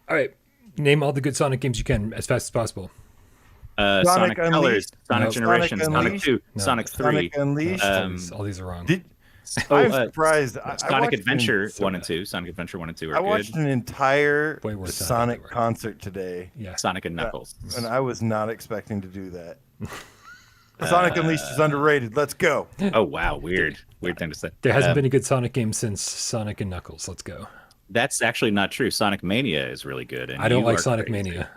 All right. Name all the good Sonic games you can as fast as possible. Sonic Colors, Sonic No. Generations, Sonic Sonic Unleashed? 2, No. Sonic 3. Sonic Unleashed? All these are wrong. I'm surprised. I Sonic watched Adventure so 1 and bad. 2. Sonic Adventure 1 and 2 are I watched good. an entire Way worse than I thought Sonic they were. concert today, Yeah. Sonic and Knuckles. and I was not expecting to do that. Sonic Unleashed is underrated. Let's go. Oh wow, weird thing to say. There hasn't been a good Sonic game since Sonic and Knuckles. Let's go. That's actually not true. Sonic Mania is really good. And I don't you like are Sonic crazy. Mania.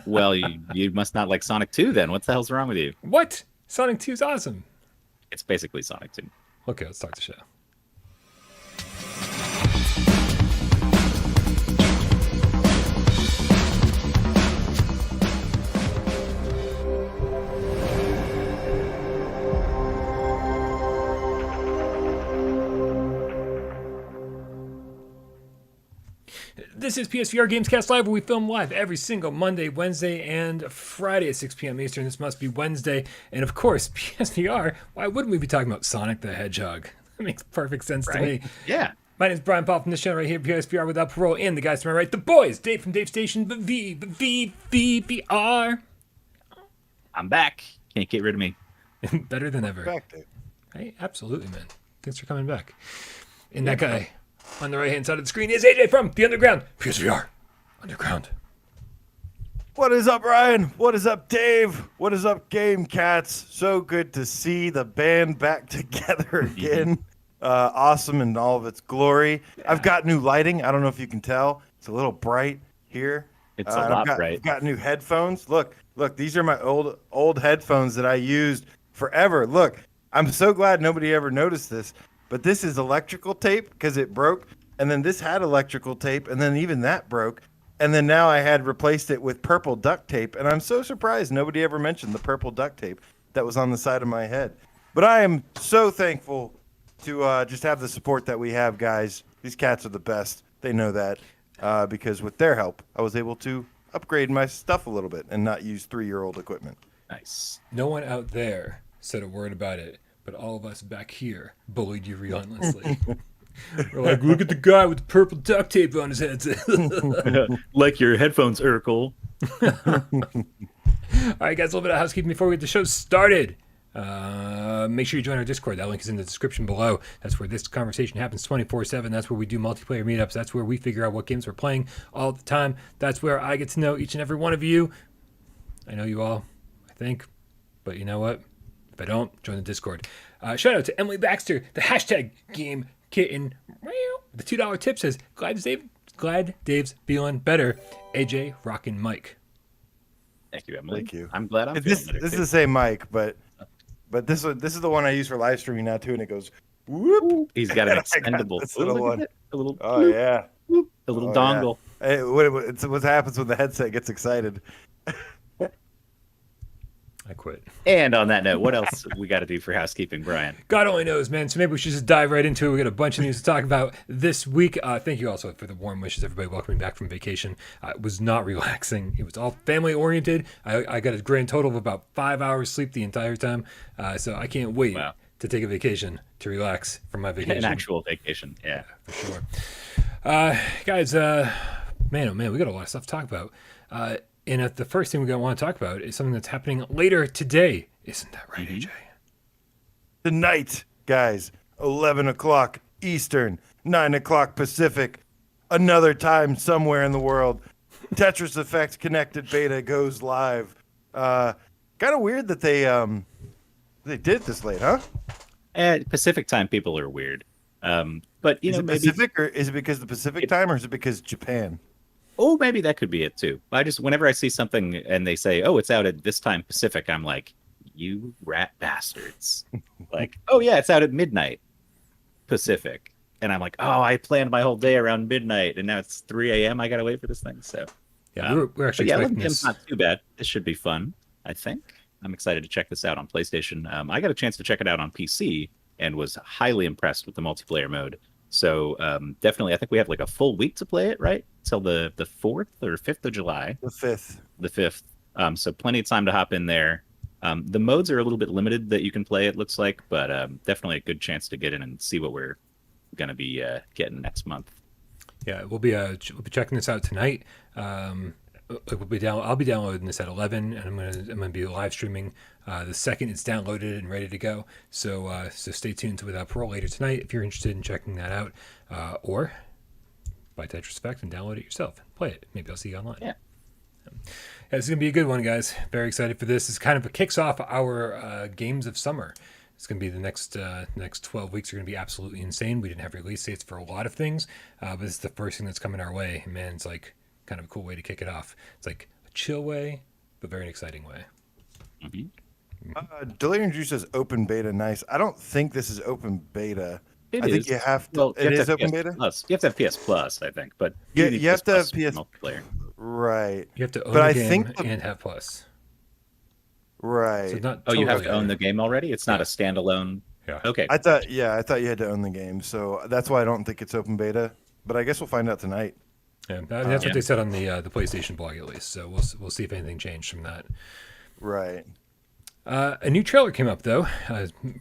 Well, you must not like Sonic 2 then. What the hell's wrong with you? What? Sonic 2 is awesome. It's basically Sonic 2. Okay, let's start the show. This is PSVR GamesCast Live, where we film live every single Monday, Wednesday, and Friday at 6 p.m. Eastern. This must be Wednesday. And of course, PSVR, why wouldn't we be talking about Sonic the Hedgehog? That makes perfect sense to me. Yeah. My name is Brian Paul from this channel right here, PSVR without parole, and the guys to my right, the boys, Dave from Dave Station, VR. I'm back. Can't get rid of me. Better than ever. Back to Hey, absolutely, man. Thanks for coming back. And that guy on the right-hand side of the screen is AJ from The Underground, PSVR Underground. What is up, Ryan? What is up, Dave? What is up, Game Cats? So good to see the band back together again. Awesome in all of its glory. Yeah. I've got new lighting. I don't know if you can tell. It's a little bright here. It's a lot bright. I've got new headphones. Look, these are my old headphones that I used forever. Look, I'm so glad nobody ever noticed this, but this is electrical tape because it broke, and then this had electrical tape, and then even that broke. And then now I had replaced it with purple duct tape, and I'm so surprised nobody ever mentioned the purple duct tape that was on the side of my head. But I am so thankful to just have the support that we have, guys. These cats are the best. They know that because with their help, I was able to upgrade my stuff a little bit and not use 3-year-old equipment. Nice. No one out there said a word about it, but all of us back here bullied you relentlessly. We're like, look at the guy with the purple duct tape on his head. Like your headphones, Urkel. All right, guys, a little bit of housekeeping before we get the show started. Make sure you join our Discord. That link is in the description below. That's where this conversation happens 24/7. That's where we do multiplayer meetups. That's where we figure out what games we're playing all the time. That's where I get to know each and every one of you. I know you all, I think. But you know what? If I don't, join the Discord. Shout out to Emily Baxter, the hashtag Game Kitten. The $2 tip says, glad Dave's feeling better. AJ, Rockin' Mike. Thank you, Emily. Thank you. I'm glad I'm This feeling better. is the same mic, but this is the one I use for live streaming now too, and it goes whoop. He's got an And I got extendable. this Ooh, little look at one. that. A little. Oh yeah, A little Oh, dongle. yeah. Hey, what happens when the headset gets excited? I quit. And on that note, what else we got to do for housekeeping, Brian? God only knows, man. So maybe we should just dive right into it. We got a bunch of news to talk about this week. Thank you also for the warm wishes, everybody welcoming back from vacation. It was not relaxing. It was all family oriented. I got a grand total of about 5 hours sleep the entire time. So I can't wait to take a vacation to relax from my vacation. An actual vacation, yeah. For sure. Guys, man, oh man, we got a lot of stuff to talk about. And the first thing we're going to want to talk about is something that's happening later today. Isn't that right, AJ? Tonight, guys, 11 o'clock Eastern, 9 o'clock Pacific, another time somewhere in the world, Tetris Effect Connected Beta goes live. Kind of weird that they did it this late, huh? Pacific time people are weird. But you is know, it maybe Pacific or is it because the Pacific time or is it because Japan? Oh, maybe that could be it too. Whenever I see something and they say, "Oh, it's out at this time Pacific," I'm like, "You rat bastards!" Like, "Oh yeah, it's out at midnight Pacific," and I'm like, "Oh, I planned my whole day around midnight, and now it's 3 a.m. I gotta wait for this thing." So, yeah, we're actually expecting this. Not too bad. This should be fun. I think I'm excited to check this out on PlayStation. I got a chance to check it out on PC and was highly impressed with the multiplayer mode. So definitely, I think we have like a full week to play it, right? Till the 4th or 5th of July. The 5th. The 5th. So plenty of time to hop in there. The modes are a little bit limited that you can play, it looks like, but definitely a good chance to get in and see what we're going to be getting next month. Yeah, we'll be checking this out tonight. I'll be downloading this at 11, and I'm gonna be live streaming the second it's downloaded and ready to go. So stay tuned to Parole later tonight if you're interested in checking that out, or buy Tetris Effect and download it yourself. Play it. Maybe I'll see you online. Yeah. It's gonna be a good one, guys. Very excited for this. It's kind of kicks off our games of summer. It's going to be the next 12 weeks are going to be absolutely insane. We didn't have release dates for a lot of things, but this is the first thing that's coming our way. And man, it's like kind of a cool way to kick it off. It's like a chill way, but very exciting way. Delirium Juice says open beta. Nice. I don't think this is open beta. It I is. think you have to. Well, It is open PS beta. Plus. You have to have PS Plus, I think. But Yeah, need you have to have Plus PS multiplayer. Right. You have to own But the I game think and have Plus. Right. So not Oh, you have to totally own the game already? It's not a standalone. Yeah. Okay. I thought you had to own the game, so that's why I don't think it's open beta. But I guess we'll find out tonight. Yeah, that's Yeah. what they said on the PlayStation blog at least. So we'll see if anything changed from that. Right. A new trailer came up though,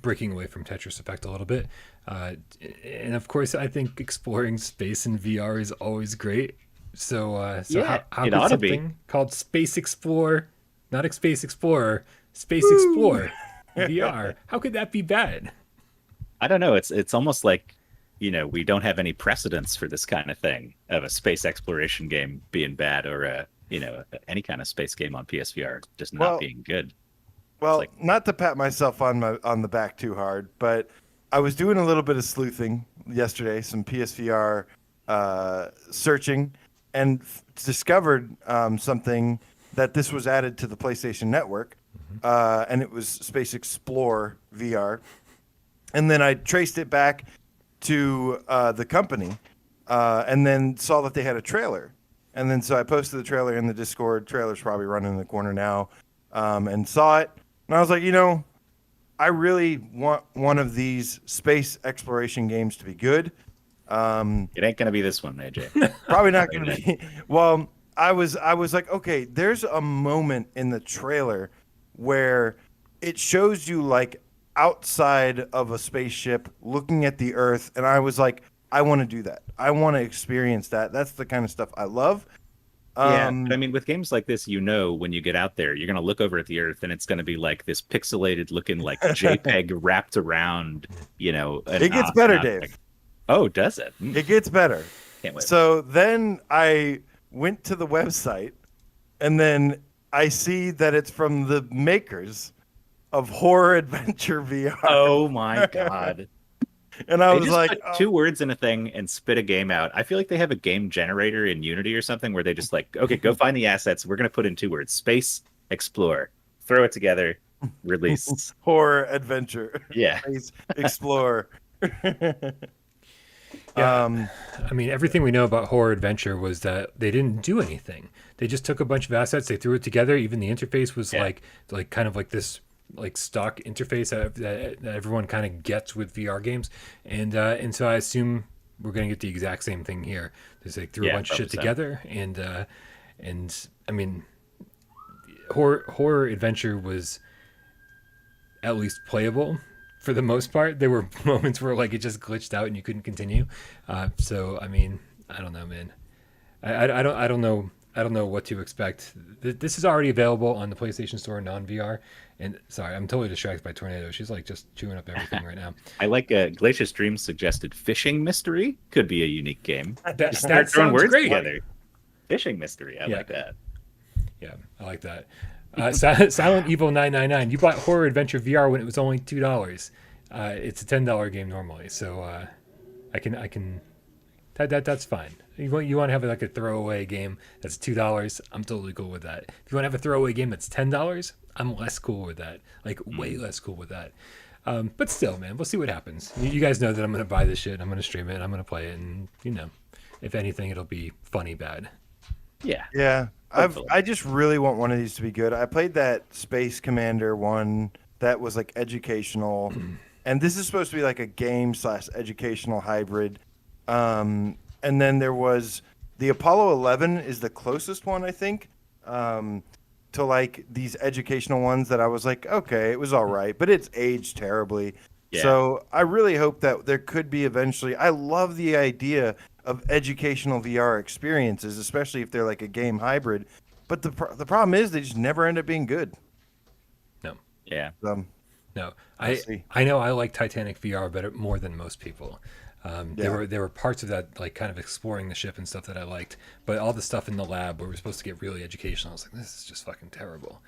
breaking away from Tetris Effect a little bit, and of course I think exploring space in VR is always great. So Yeah, how it could ought to be. something called Space Explore, not a Space Explorer, Space Explore VR? How could that be bad? I don't know. It's almost like, we don't have any precedents for this kind of thing of a space exploration game being bad or any kind of space game on PSVR just not being good. Well, not to pat myself on the back too hard, but I was doing a little bit of sleuthing yesterday, some PSVR searching, and discovered something that this was added to the PlayStation Network, and it was Space Explore VR. And then I traced it back to the company, and then saw that they had a trailer. And then so I posted the trailer in the Discord. Trailer's probably running in the corner now, and saw it. And I was like, I really want one of these space exploration games to be good. It ain't gonna be this one, AJ. Probably not going to be. Well, I was like, okay, there's a moment in the trailer where it shows you like outside of a spaceship looking at the Earth, and I was like, I want to do that. I want to experience that. That's the kind of stuff I love. Yeah, but I mean, with games like this, when you get out there, you're going to look over at the Earth, and it's going to be like this pixelated looking, like JPEG wrapped around, it gets better, Dave. Oh, does it? It gets better. Can't wait. So then I went to the website, and then I see that it's from the makers of Horror Adventure VR. Oh my god. And I They was just like, put two words in a thing and spit a game out. I feel like they have a game generator in Unity or something where they just like, okay, go find the assets. We're going to put in two words: space, explore, throw it together, release. Horror Adventure. Yeah. Space Explore. Yeah. I mean, everything we know about Horror Adventure was that they didn't do anything. They just took a bunch of assets, they threw it together. Even the interface was like kind of like this like stock interface that everyone kind of gets with VR games, and so I assume we're gonna get the exact same thing here. Just like threw a bunch of shit together, and I mean, Horror Adventure was at least playable for the most part. There were moments where like it just glitched out and you couldn't continue. So I mean, I don't know, man. I don't know what to expect. This is already available on the PlayStation Store non-VR. And sorry, I'm totally distracted by Tornado. She's like just chewing up everything right now. I like Glacius Dreams suggested Fishing Mystery could be a unique game. That Start throwing sounds words great. together. Fishing Mystery. I like that. Yeah, I like that. Silent Evil 999. You bought Horror Adventure VR when it was only $2. It's a $10 game normally, so I can. That's fine. You want to have like a throwaway game that's $2? I'm totally cool with that. If you want to have a throwaway game that's $10, I'm less cool with that. Like way less cool with that. But still, man, we'll see what happens. You guys know that I'm gonna buy this shit. I'm gonna stream it. I'm gonna play it, and if anything, it'll be funny bad. Yeah. Yeah. I just really want one of these to be good. I played that Space Commander one that was like educational, and this is supposed to be like a game/educational hybrid. And then there was the Apollo 11 is the closest one, I think, to like these educational ones that I was like, okay, it was all right, but it's aged terribly. Yeah. So I really hope that there could be eventually. I love the idea of educational VR experiences, especially if they're like a game hybrid. But the problem is they just never end up being good. No. Yeah. No, We'll see. I know I like Titanic VR better more than most people. Yeah. There were parts of that, like kind of exploring the ship and stuff that I liked, but all the stuff in the lab where we're supposed to get really educational, I was like, this is just fucking terrible.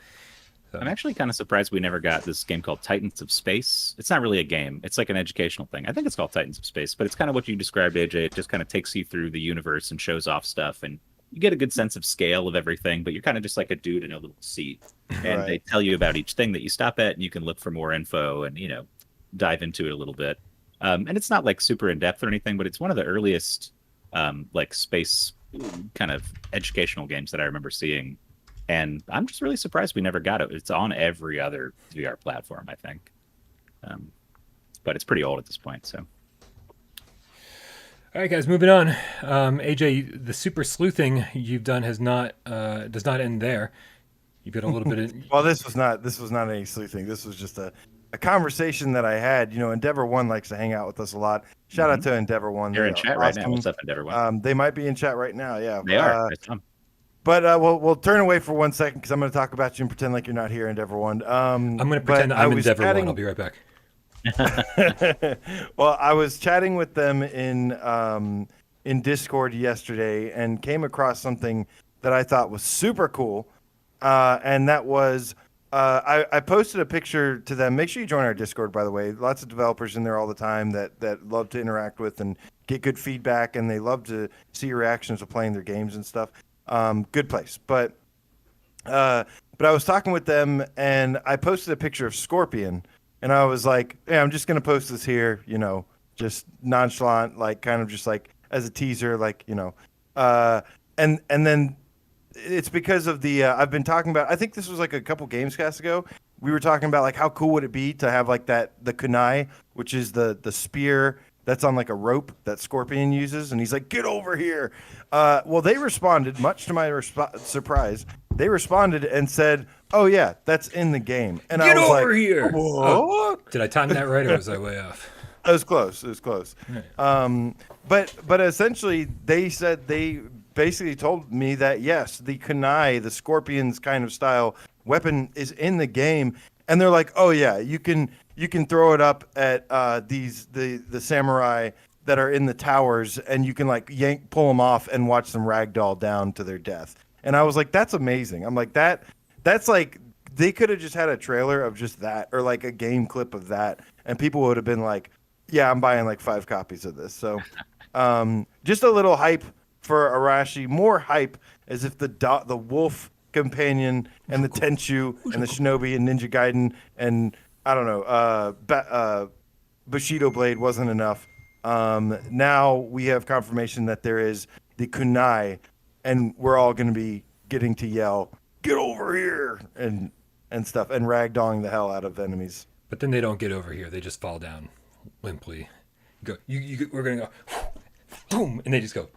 So, I'm actually kind of surprised we never got this game called Titans of Space. It's not really a game. It's like an educational thing. I think it's called Titans of Space, but it's kind of what you described, AJ. It just kind of takes you through the universe and shows off stuff, and you get a good sense of scale of everything, but you're kind of just like a dude in a little seat. And Right. they tell you about each thing that you stop at, and you can look for more info and, dive into it a little bit. And it's not like super in depth or anything, but it's one of the earliest like space kind of educational games that I remember seeing. And I'm just really surprised we never got it. It's on every other VR platform, I think. But it's pretty old at this point, so. all right, guys, moving on. AJ, the super sleuthing you've done does not end there. You've got a little bit of Well, this was not any sleuthing. This was just a conversation that I had. Endeavor One likes to hang out with us a lot. Shout out to Endeavor One. They're in They're chat right now. awesome. What's up, Endeavor One? They might be in chat right now. Yeah, They are. I saw 'em. But we'll turn away for 1 second because I'm going to talk about you and pretend like you're not here, Endeavor One. I'm going to pretend I'm Endeavor One. I'll be right back. Well, I was chatting with them in Discord yesterday and came across something that I thought was super cool, and that was I posted a picture to them. Make sure you join our Discord, by the way. Lots of developers in there all the time that love to interact with and get good feedback, and they love to see your reactions to playing their games and stuff. Good place, but I was talking with them and I posted a picture of Scorpion, and I was like, "Yeah, I'm just gonna post this here, just nonchalant, like kind of just like as a teaser, like and then it's because of the I've been talking about. I think this was like a couple GAMESCAST ago. We were talking about like how cool would it be to have like the kunai, which is the spear that's on like a rope that Scorpion uses, and he's like, "Get over here!" Well, they responded, much to my surprise. They responded and said, "Oh yeah, that's in the game." And Get I was over like, here! "Whoa!" Did I time that right, or was I way off? It was close. It was close. Right. But essentially, they said they basically told me that yes, the kunai, the Scorpion's kind of style weapon, is in the game, and they're like, "Oh yeah, you can throw it up at the samurai that are in the towers, and you can like pull them off and watch them ragdoll down to their death." And I was like, "That's amazing." I'm like, that's like they could have just had a trailer of just that, or like a game clip of that, and people would have been like, "Yeah, I'm buying like 5 copies of this." So, just a little hype for Arashi, more hype as if the wolf companion and the Tenchu and the Shinobi and Ninja Gaiden and I don't know, Bushido Blade wasn't enough. Now we have confirmation that there is the kunai, and we're all going to be getting to yell, "Get over here!" and stuff, and ragdolling the hell out of enemies. But then they don't get over here. They just fall down limply. Go. We're gonna go. Boom, and they just go.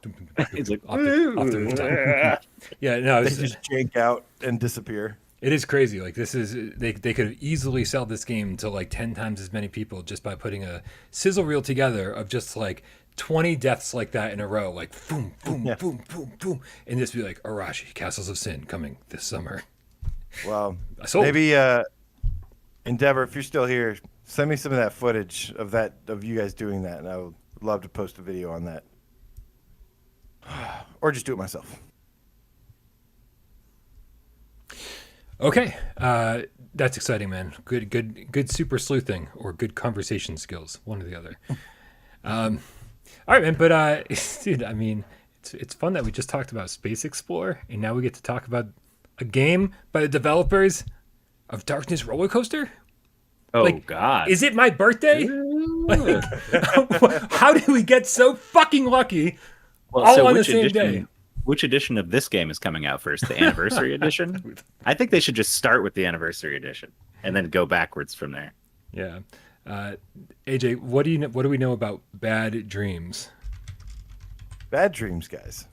It's like, off the rooftop. Yeah, no, They just jank out and disappear. it is crazy. Like this is they could easily sell this game to like 10 times as many people just by putting a sizzle reel together of just like 20 deaths like that in a row, like boom, boom, Yeah. boom, boom, boom, and just be like Arashi, Castles of Sin coming this summer. Wow. Sold. Maybe Endeavor, if you're still here, send me some of that footage of you guys doing that, and I would love to post a video on that. Or just do it myself. Okay, that's exciting, man. Good super sleuthing or good conversation skills, one or the other. All right, man. But dude, I mean, it's fun that we just talked about Space Explorer, and now we get to talk about a game by the developers of Darkness Roller Coaster. oh Like, God. Is it my birthday? Like, how did we get so fucking lucky? Well, all so on the which same edition, day. Which edition of this game is coming out first? The anniversary edition? I think they should just start with the anniversary edition and then go backwards from there. Yeah, AJ, what do we know about Bad Dreams? Bad Dreams, guys,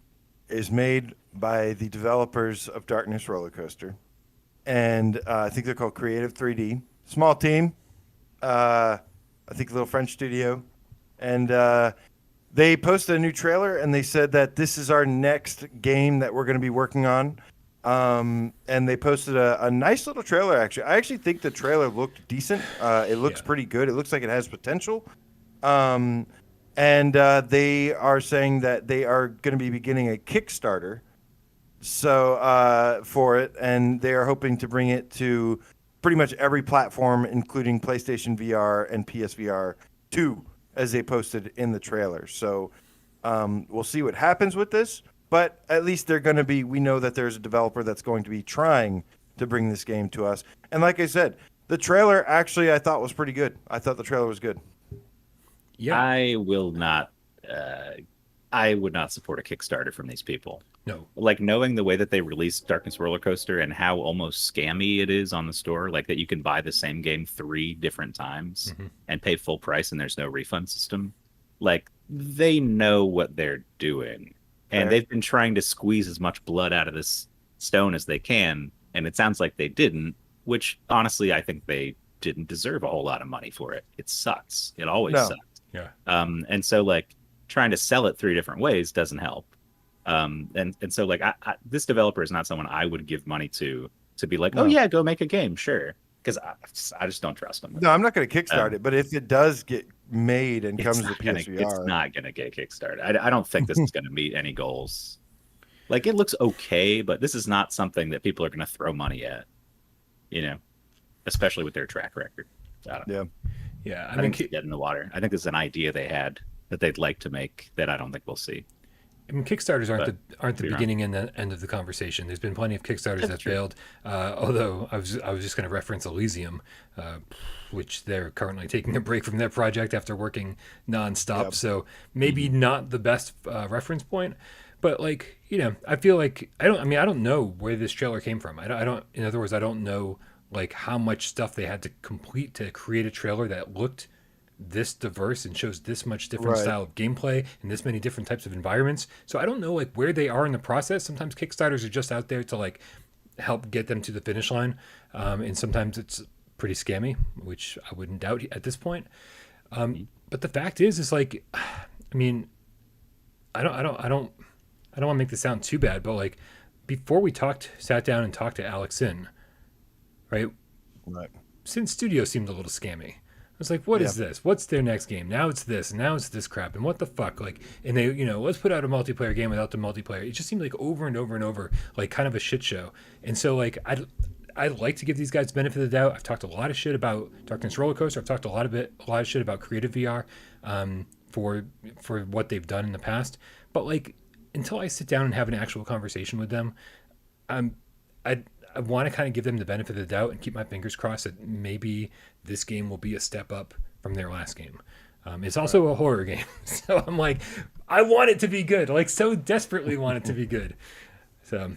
is made by the developers of Darkness Roller Coaster, and I think they're called Creative 3D. Small team, I think a little French studio, and They posted a new trailer and they said that this is our next game that we're going to be working on. And they posted a nice little trailer, actually. I actually think the trailer looked decent. It looks pretty good. It looks like it has potential. And they are saying that they are going to be beginning a Kickstarter for it, and they are hoping to bring it to pretty much every platform, including PlayStation VR and PSVR 2, as they posted in the trailer. So we'll see what happens with this, but at least they're going to be, we know that there's a developer that's going to be trying to bring this game to us. And like I said, the trailer actually I thought was pretty good. I thought the trailer was good. Yeah. I will not. I would not support a Kickstarter from these people. No. Like, knowing the way that they released Darkness Roller Coaster and how almost scammy it is on the store, like that you can buy the same game 3 different times and pay full price and there's no refund system. Like, they know what they're doing. And they've been trying to squeeze as much blood out of this stone as they can. And it sounds like they didn't, which honestly, I think they didn't deserve a whole lot of money for it. It sucks. It always sucks. Yeah. And so, like, trying to sell it 3 different ways doesn't help. And so, like, this developer is not someone I would give money to be like, oh yeah, go make a game, sure, because I just don't trust them. No, I'm not going to kickstart it, but if it does get made and comes to PSVR, it's not going to get kickstarted. I don't think this is going to meet any goals. Like, it looks okay, but this is not something that people are going to throw money at, you know, especially with their track record. I don't know. Yeah. I think it's dead in the water. I think this is an idea they had that they'd like to make that I don't think we'll see. I mean, Kickstarters aren't the beginning and the end of the conversation. There's been plenty of Kickstarters that failed. Although I was just going to reference Elysium, which they're currently taking a break from their project after working nonstop. Yep. So maybe not the best reference point, but, like, you know, I feel like I don't know where this trailer came from. I don't. In other words, I don't know, like, how much stuff they had to complete to create a trailer that looked this diverse and shows this much different style of gameplay and this many different types of environments. So I don't know, like, where they are in the process. Sometimes Kickstarters are just out there to, like, help get them to the finish line, and sometimes it's pretty scammy, which I wouldn't doubt at this point. But the fact is like, I mean, I don't want to make this sound too bad, but, like, before we sat down and talked to Alex Sin, right? Sin Studio seemed a little scammy. I was like, what is this? What's their next game? Now it's this, and now it's this crap, and what the fuck? Like, and they, you know, let's put out a multiplayer game without the multiplayer. It just seemed like over and over and over, like, kind of a shit show. And so, like, I'd like to give these guys the benefit of the doubt. I've talked a lot of shit about Darkness Roller Coaster. I've talked a lot of shit about Creative VR, for what they've done in the past. But, like, until I sit down and have an actual conversation with them, I want to kind of give them the benefit of the doubt and keep my fingers crossed that maybe this game will be a step up from their last game. It's also a horror game. So I'm like, I want it to be good. Like, so desperately want it to be good. So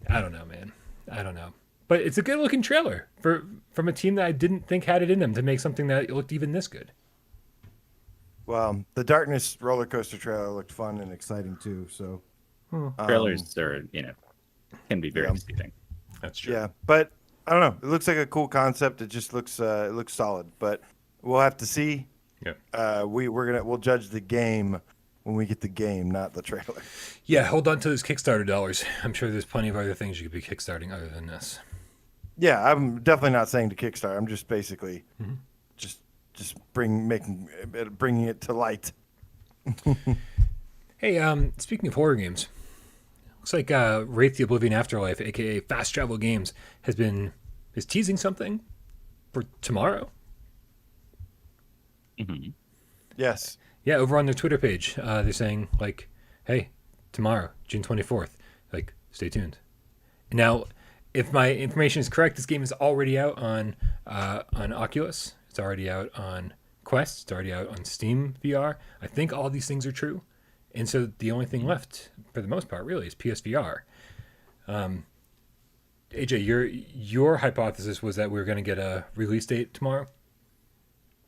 I don't know, man. I don't know. But it's a good looking trailer from a team that I didn't think had it in them to make something that looked even this good. Well, the Darkness Roller Coaster trailer looked fun and exciting too. So trailers are, you know, can be very deceiving. That's true. Yeah, but I don't know. It looks like a cool concept. It just looks solid. But we'll have to see. Yeah. We'll judge the game when we get the game, not the trailer. Yeah, hold on to those Kickstarter dollars. I'm sure there's plenty of other things you could be kickstarting other than this. Yeah, I'm definitely not saying to Kickstarter. I'm just basically just bringing it to light. Hey, speaking of horror games. Looks like Wraith the Oblivion Afterlife, aka Fast Travel Games, is teasing something for tomorrow. Yes. Yeah, over on their Twitter page, they're saying, like, hey, tomorrow, June 24th, like, stay tuned. Now, if my information is correct, this game is already out on Oculus. It's already out on Quest. It's already out on Steam VR. I think all these things are true. And so the only thing left, for the most part, really, is PSVR. AJ, your hypothesis was that we were going to get a release date tomorrow?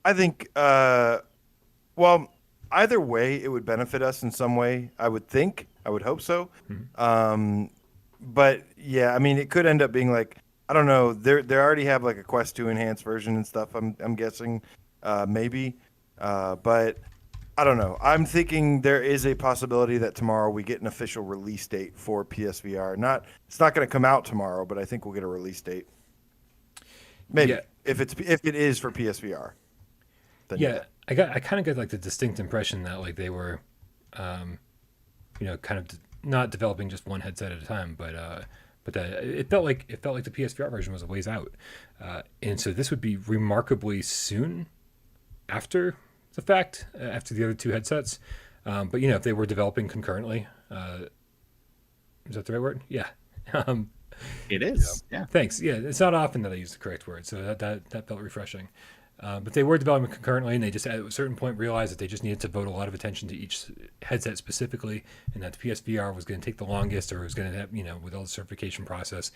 I think, well, either way, it would benefit us in some way, I would think. I would hope so. But, yeah, I mean, it could end up being like, I don't know, they already have like a Quest 2 enhanced version and stuff, I'm guessing, maybe. But I don't know. I'm thinking there is a possibility that tomorrow we get an official release date for PSVR. It's not going to come out tomorrow, but I think we'll get a release date. Maybe Yeah. if it is for PSVR. Then Yeah, I kind of got like the distinct impression that like they were, kind of not developing just one headset at a time, but that it felt like the PSVR version was a ways out, and so this would be remarkably soon after the fact, after the other two headsets. But if they were developing concurrently, is that the right word? Yeah. It is. Yeah. Thanks. Yeah, it's not often that I use the correct word, so that felt refreshing. But they were developing concurrently, and they just at a certain point realized that they just needed to devote a lot of attention to each headset specifically, and that the PSVR was going to take the longest, or was going to have, with all the certification process,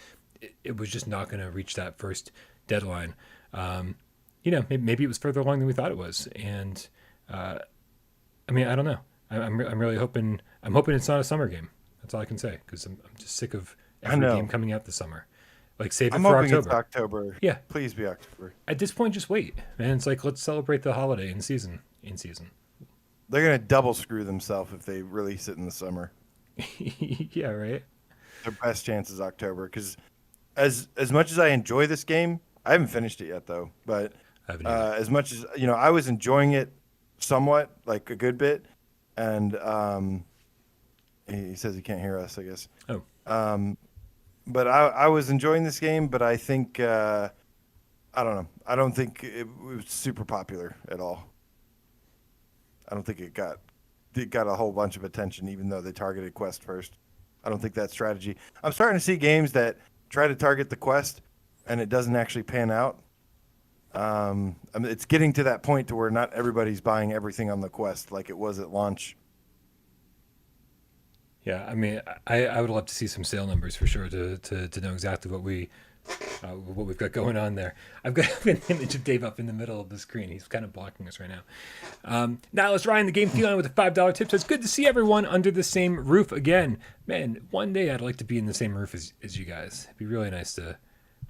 it was just not going to reach that first deadline. Maybe it was further along than we thought it was, and I don't know. I'm really hoping. I'm hoping it's not a summer game. That's all I can say, because I'm just sick of every game coming out this summer. Like, save it I'm for hoping October. it's October. Yeah. Please be October. At this point, just wait, man. It's like, let's celebrate the holiday in season. They're going to double screw themselves if they release it in the summer. Yeah, right. Their best chance is October, because as much as I enjoy this game, I haven't finished it yet though. But as much as I was enjoying it somewhat, like a good bit, and he says he can't hear us, I guess. Oh. But I was enjoying this game, but I think I don't know. I don't think it was super popular at all. I don't think it got a whole bunch of attention, even though they targeted Quest first. I don't think that strategy. I'm starting to see games that try to target the Quest, and it doesn't actually pan out. It's getting to that point to where not everybody's buying everything on the Quest like it was at launch. Yeah, I would love to see some sale numbers for sure to know exactly what we've got going on there. I've got an image of Dave up in the middle of the screen. He's kind of blocking us right now. Now let's Ryan the Game Feline with a $5 tip. Says, good to see everyone under the same roof again. Man, one day I'd like to be in the same roof as you guys. It'd be really nice to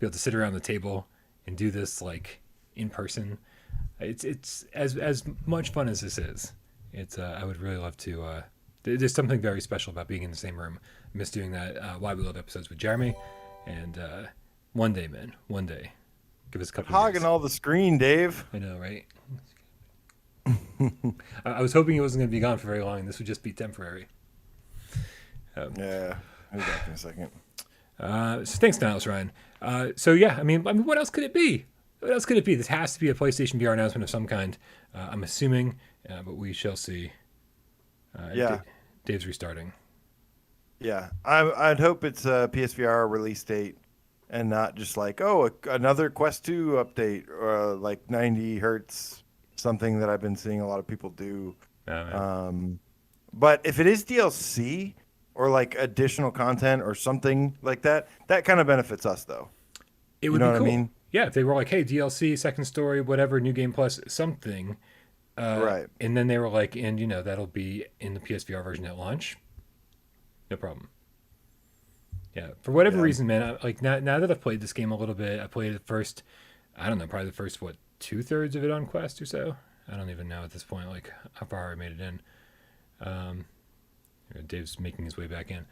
be able to sit around the table and do this like in person. It's as much fun as this is. I would really love to. There's something very special about being in the same room. I miss doing that Why We Love episodes with Jeremy. And one day, man, one day. Give us a couple Hogging years. all the screen, Dave. I know, right? I was hoping it wasn't going to be gone for very long. This would just be temporary. Yeah, I'll be back in a second. So thanks, Niles Ryan. What else could it be? What else could it be? This has to be a PlayStation VR announcement of some kind. I'm assuming, but we shall see. Yeah. Dave's restarting. Yeah, I'd hope it's a PSVR release date and not just like, another Quest 2 update or like 90 hertz, something that I've been seeing a lot of people do. But if it is DLC or like additional content or something like that, that kind of benefits us though. It would be cool. What I mean? Yeah, if they were like, hey, DLC, second story, whatever, new game plus something. Right. And then they were like, and that'll be in the PSVR version at launch. No problem. Yeah, for whatever reason, man. Now that I've played this game a little bit, I played the first, I don't know, probably the first 2/3 of it on Quest or so. I don't even know at this point, like how far I made it in. Dave's making his way back in.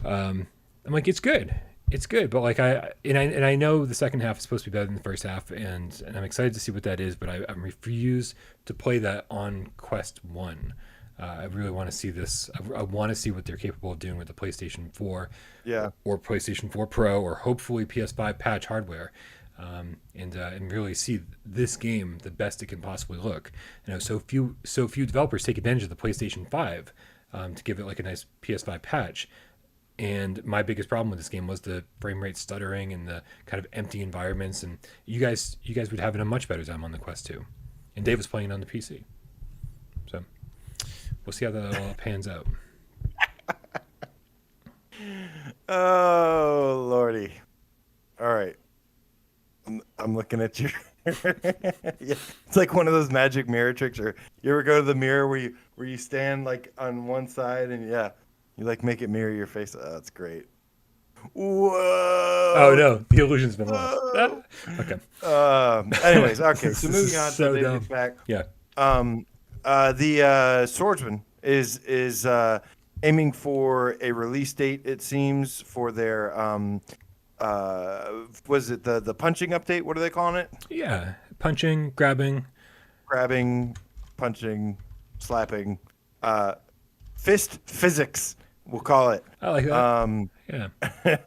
I'm like, it's good. It's good, but like I know the second half is supposed to be better than the first half, and I'm excited to see what that is. But I refuse to play that on Quest 1. I really want to see this. I want to see what they're capable of doing with the PlayStation 4, or PlayStation 4 Pro, or hopefully PS5 patch hardware, and really see this game the best it can possibly look. So few developers take advantage of the PlayStation 5 to give it like a nice PS5 patch. And my biggest problem with this game was the frame rate stuttering and the kind of empty environments. And you guys would have it a much better time on the Quest 2. And Dave was playing it on the PC. So we'll see how that all pans out. Oh, Lordy. All right. I'm looking at you. Yeah, it's like one of those magic mirror tricks. Or you ever go to the mirror where you stand like on one side and you like make it mirror your face. Oh, that's great. Whoa. Oh no, the illusion's been lost. Okay. Anyways, okay. So moving on So to the dumb. back. Yeah. The Swordsman is aiming for a release date. It seems for their was it the punching update? What are they calling it? Yeah, punching, grabbing. Grabbing, punching, slapping, fist physics. We'll call it. I like that. Yeah.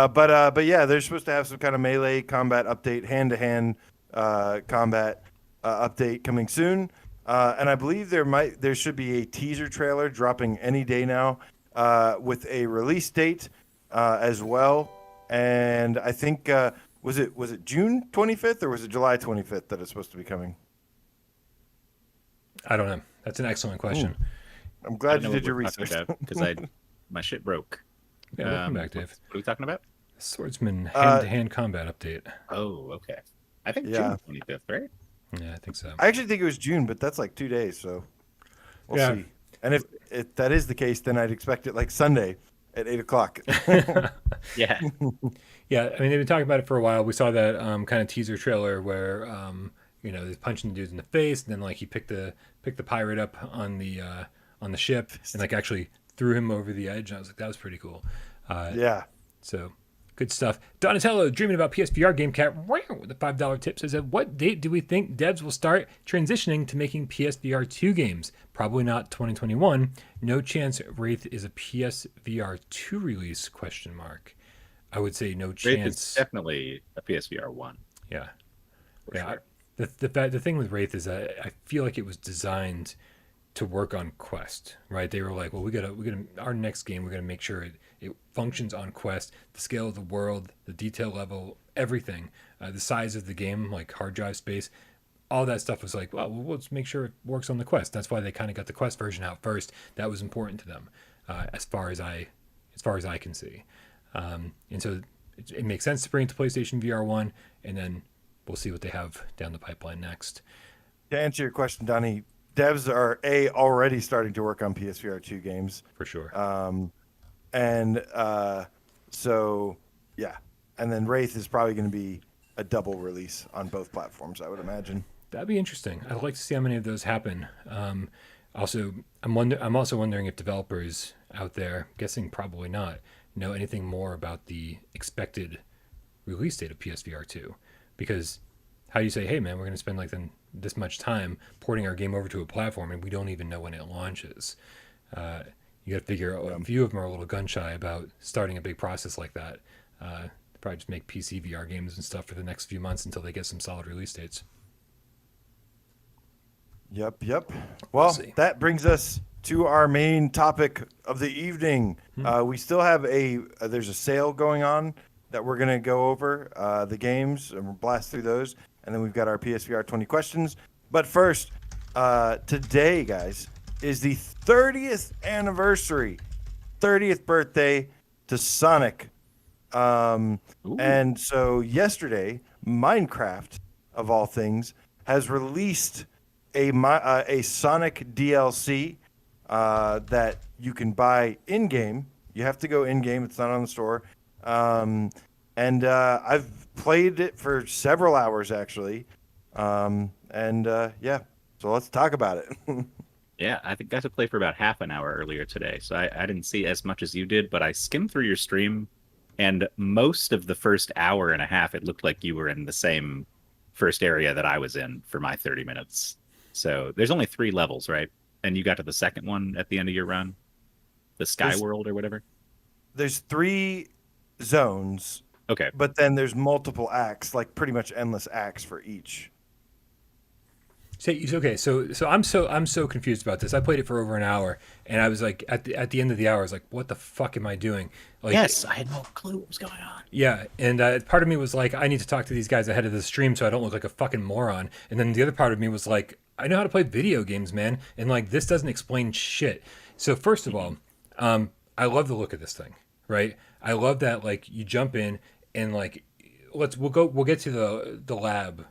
But yeah, they're supposed to have some kind of melee combat update, hand-to-hand combat update coming soon. And I believe there should be a teaser trailer dropping any day now with a release date as well. And I think was it June 25th or was it July 25th that it's supposed to be coming? I don't know. That's an excellent question. Ooh. I'm glad you did your research because my shit broke. Yeah, welcome back, Dave. What are we talking about? Swordsman hand-to-hand combat update. Oh, okay. I think Yeah. June 25th, right? Yeah, I think so. I actually think it was June, but that's like 2 days, so we'll Yeah. see. And if that is the case, then I'd expect it like Sunday at 8:00. Yeah. Yeah, I mean, they've been talking about it for a while. We saw that kind of teaser trailer where, he's punching the dudes in the face, and then like he picked the pirate up on the ship and like actually threw him over the edge. And I was like, that was pretty cool. Yeah. So good stuff. Donatello, dreaming about PSVR GameCat, with the $5 tip, says, at what date do we think devs will start transitioning to making PSVR 2 games? Probably not 2021. No chance Wraith is a PSVR 2 release, ? I would say no chance. Wraith is definitely a PSVR 1. Yeah. For Yeah. sure. The thing with Wraith is that I feel like it was designed to work on Quest, right? They were like, well, we gotta our next game, we're gonna make sure it functions on Quest, the scale of the world, the detail level, everything, the size of the game, like hard drive space, all that stuff was like, well, let's make sure it works on the Quest. That's why they kind of got the Quest version out first. That was important to them, as far as I can see, and so it makes sense to bring it to PlayStation VR 1, and then we'll see what they have down the pipeline next. To answer your question, Donnie, devs are already starting to work on PSVR 2 games. For sure. So yeah, and then Wraith is probably going to be a double release on both platforms, I would imagine. That'd be interesting. I'd like to see how many of those happen. Also, I'm also wondering if developers out there, guessing probably not, know anything more about the expected release date of PSVR 2. Because how do you say, hey man, we're going to spend like this much time porting our game over to a platform and we don't even know when it launches? You got to figure out, a few of them are a little gun shy about starting a big process like that. Probably just make PC VR games and stuff for the next few months until they get some solid release dates. Yep. Well, see. that brings us to our main topic of the evening. We still have there's a sale going on that we're going to go over, the games, and we'll blast through those. And then we've got our PSVR 20 questions. But first, today, guys, is the 30th anniversary, 30th birthday to Sonic. And so yesterday, Minecraft, of all things, has released a Sonic DLC that you can buy in-game. You have to go in-game. It's not on the store. And I've played it for several hours, actually. Yeah, so let's talk about it. Yeah, I think I got to play for about half an hour earlier today, so I didn't see as much as you did, but I skimmed through your stream, and most of the first hour and a half, it looked like you were in the same first area that I was in for my 30 minutes. So there's only 3 levels, right? And you got to the second one at the end of your run? The Sky World or whatever? There's 3 zones. Okay. But then there's multiple acts, like pretty much endless acts for each. Okay, so I'm so confused about this. I played it for over an hour, and I was like, at the end of the hour, I was like, what the fuck am I doing? Like, yes, I had no clue what was going on. Yeah, and part of me was like, I need to talk to these guys ahead of the stream so I don't look like a fucking moron. And then the other part of me was like, I know how to play video games, man, and like this doesn't explain shit. So first of all, I love the look of this thing, right? I love that like you jump in and like we'll get to the lab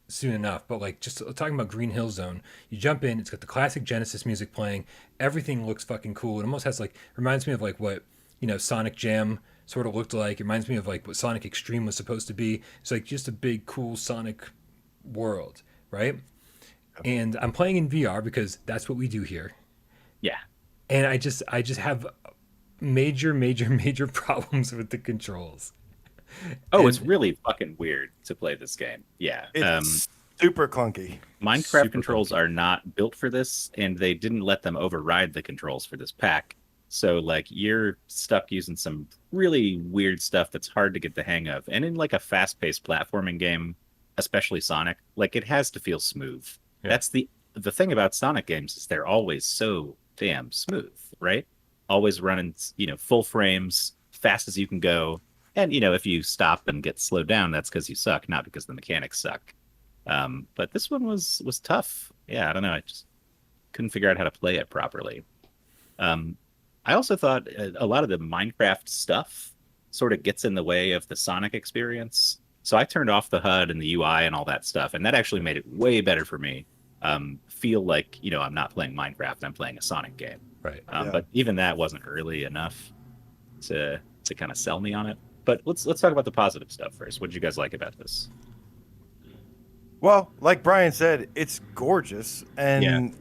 soon enough, but like just talking about Green Hill Zone, you jump in, it's got the classic Genesis music playing, everything looks fucking cool. It almost has like, reminds me of like what, Sonic Jam sort of looked like. It reminds me of like what Sonic Extreme was supposed to be. It's like just a big cool Sonic world, right? and I'm playing in VR because that's what we do here. Yeah. And I just have major problems with the controls. Oh, And it's really fucking weird to play this game. Yeah. It's super clunky. Minecraft super controls clunky. are not built for this, and they didn't let them override the controls for this pack. So like you're stuck using some really weird stuff that's hard to get the hang of. And in like a fast-paced platforming game, especially Sonic, like it has to feel smooth. Yeah. That's the thing about Sonic games is they're always so damn smooth, right? Always running, full frames, fast as you can go. And if you stop and get slowed down, that's because you suck, not because the mechanics suck. But this one was tough. Yeah, I don't know. I just couldn't figure out how to play it properly. I also thought a lot of the Minecraft stuff sort of gets in the way of the Sonic experience. So I turned off the HUD and the UI and all that stuff, and that actually made it way better for me. Feel like I'm not playing Minecraft, I'm playing a Sonic game. Right. But even that wasn't early enough to kind of sell me on it. But let's talk about the positive stuff first. What did you guys like about this? Well, like Brian said, it's gorgeous. And,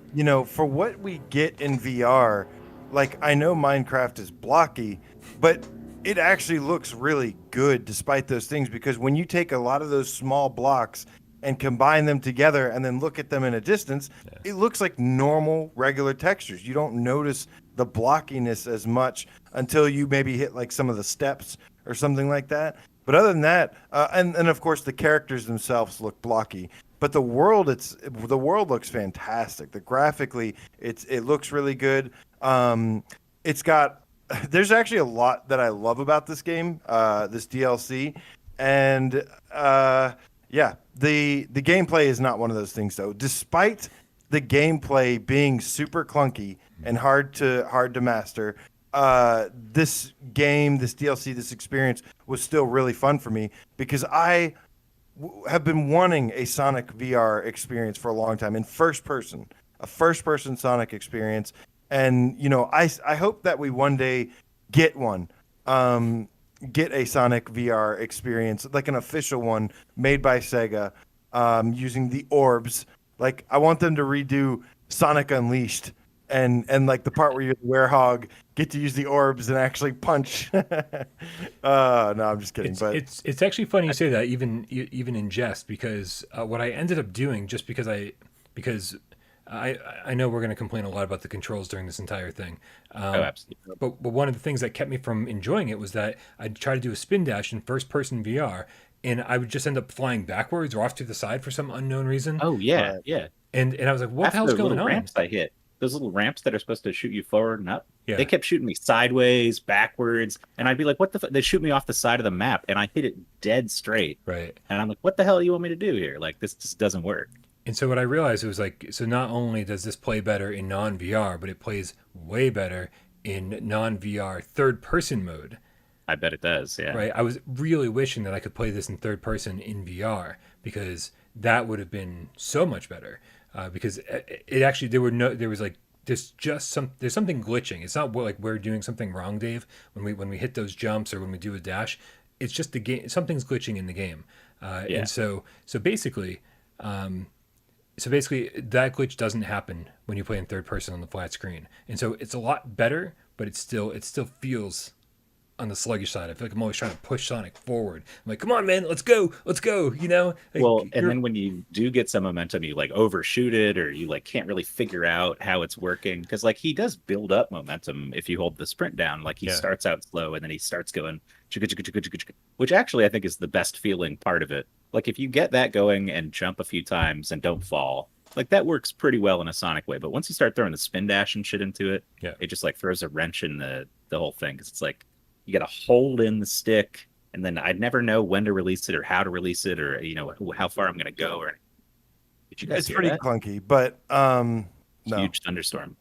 for what we get in VR, like I know Minecraft is blocky, but it actually looks really good despite those things, because when you take a lot of those small blocks and combine them together and then look at them in a distance, it looks like normal, regular textures. You don't notice the blockiness as much until you maybe hit like some of the steps or something like that. But other than that, and of course the characters themselves look blocky, but the world looks fantastic. Graphically, it looks really good. There's actually a lot that I love about this game, this DLC, and the gameplay is not one of those things though. Despite the gameplay being super clunky and hard to master, this game, this DLC, this experience was still really fun for me, because I have been wanting a Sonic VR experience for a long time, in a first person Sonic experience. And, I hope that we one day get one, get a Sonic VR experience, like an official one made by Sega, using the orbs. Like, I want them to redo Sonic Unleashed and like the part where you're the werehog, get to use the orbs and actually punch. No, I'm just kidding. It's actually funny you say that, even in jest, because what I ended up doing, just because I know we're going to complain a lot about the controls during this entire thing. Absolutely. But one of the things that kept me from enjoying it was that I'd try to do a spin dash in first-person VR, and I would just end up flying backwards or off to the side for some unknown reason. Oh, yeah, yeah. And I was like, what the hell's going on? Ramps I hit. Those little ramps that are supposed to shoot you forward and up. Yeah. They kept shooting me sideways, backwards, and I'd be like, what the They shoot me off the side of the map, and I hit it dead straight. Right. And I'm like, what the hell do you want me to do here? Like, this just doesn't work. And so what I realized was like, so not only does this play better in non-VR, but it plays way better in non-VR third-person mode. I bet it does, yeah. Right. I was really wishing that I could play this in third person in VR, because that would have been so much better. Because it actually, there's something glitching. It's not like we're doing something wrong, Dave, when we hit those jumps or when we do a dash. It's just the game. Something's glitching in the game. And so basically that glitch doesn't happen when you play in third person on the flat screen. And so it's a lot better, but it still feels on the sluggish side. I feel like I'm always trying to push Sonic forward. I'm like, come on, man, let's go. Like, well, and then when you do get some momentum, you like overshoot it, or you like can't really figure out how it's working, because like he does build up momentum if you hold the sprint down. Like he starts out slow and then he starts going, which actually I think is the best feeling part of it. Like if you get that going and jump a few times and don't fall, like that works pretty well in a Sonic way. But once you start throwing the spin dash and shit into it, it just like throws a wrench in the whole thing, because it's like you got to hold in the stick, and then I'd never know when to release it or how to release it, or how far I'm going to go. Or did you guys? It's hear pretty that? clunky, but no. Huge thunderstorm.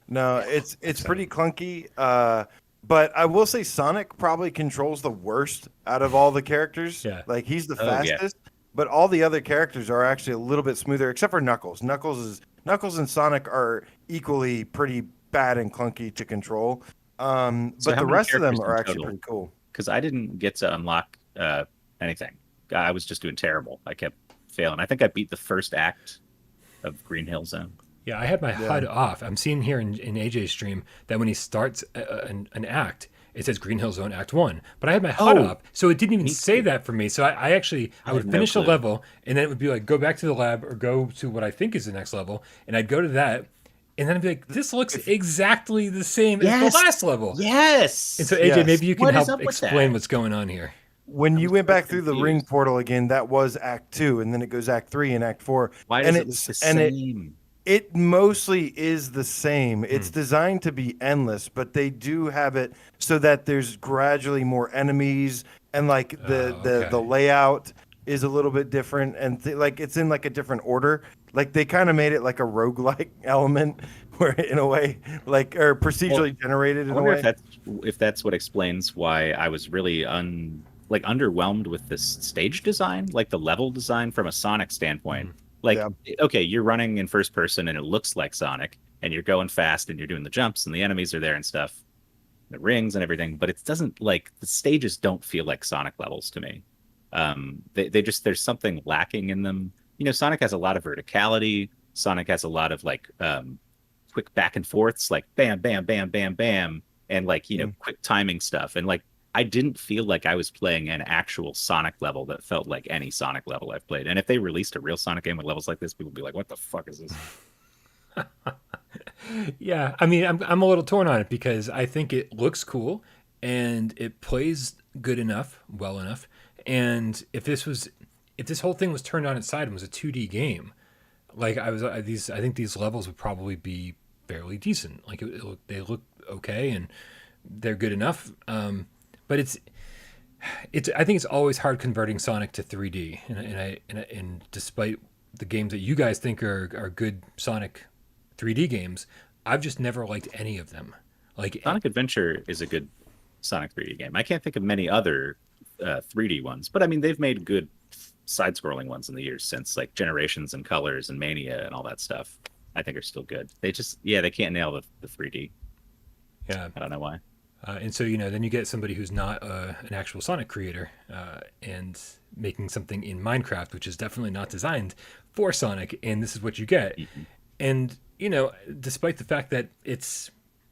No, it's pretty clunky. But I will say Sonic probably controls the worst out of all the characters. Yeah. Like he's the fastest, but all the other characters are actually a little bit smoother, except for Knuckles. Knuckles and Sonic are equally pretty bad and clunky to control. But the rest of them are actually pretty cool. Because I didn't get to unlock anything. I was just doing terrible. I kept failing. I think I beat the first act of Green Hill Zone. Yeah, I had my HUD off. I'm seeing here in AJ's stream that when he starts an act, it says Green Hill Zone Act 1. But I had my HUD up, so it didn't even say that for me. So I actually, I would had no finish the clue. level, and then it would be like, go back to the lab or go to what I think is the next level. And I'd go to that, and then I'd be like, this looks exactly the same as the last level. Yes. And so, AJ, maybe you can What is help up with explain that? what's going on here. When you went back through the confused. ring portal again, that was Act 2, and then it goes Act 3 and Act 4. Why does it look the same? It mostly is the same. It's designed to be endless, but they do have it so that there's gradually more enemies, and like the layout is a little bit different, and like it's in like a different order. Like they kind of made it like a roguelike element, where in a way, like or procedurally generated in I a wonder way. if that's what explains why I was really underwhelmed with this stage design, like the level design from a Sonic standpoint. Like, okay, you're running in first person and it looks like Sonic, and you're going fast and you're doing the jumps and the enemies are there and stuff, the rings and everything, but it doesn't, like, the stages don't feel like Sonic levels to me. They just, there's something lacking in them. You know, Sonic has a lot of verticality. Sonic has a lot of like quick back and forths, like bam, bam, bam, bam, bam, and like, you know, quick timing stuff. And like, I didn't feel like I was playing an actual Sonic level that felt like any Sonic level I've played. And if they released a real Sonic game with levels like this, people would be like, what the fuck is this? Yeah, I mean, I'm a little torn on it because I think it looks cool and it plays good enough, well enough. And if this whole thing was turned on its side and was a 2D game, like I think these levels would probably be fairly decent. Like they look okay and they're good enough. But it's I think it's always hard converting Sonic to 3D, and despite the games that you guys think are good Sonic 3D games, I've just never liked any of them. Like Sonic Adventure is a good Sonic 3D game. I can't think of many other 3D ones, but I mean they've made good side-scrolling ones in the years since, like Generations and Colors and Mania and all that stuff. I think are still good. They just they can't nail the 3D. Yeah, I don't know why. And so, you know, then you get somebody who's not an actual Sonic creator and making something in Minecraft, which is definitely not designed for Sonic, and this is what you get. Mm-hmm. And, you know, despite the fact that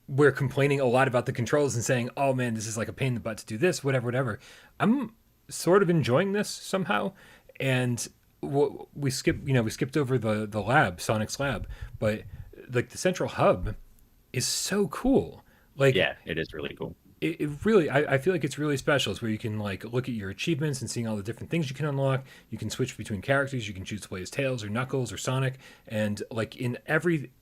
we're complaining a lot about the controls and saying, oh man, this is like a pain in the butt to do this, whatever. I'm sort of enjoying this somehow. And we skipped over the lab, Sonic's lab, but like the central hub is so cool. Like, Yeah, it is really cool. It really, I feel like it's really special. It's where you can like look at your achievements and seeing all the different things you can unlock. You can switch between characters. You can choose to play as Tails or Knuckles or Sonic. And like in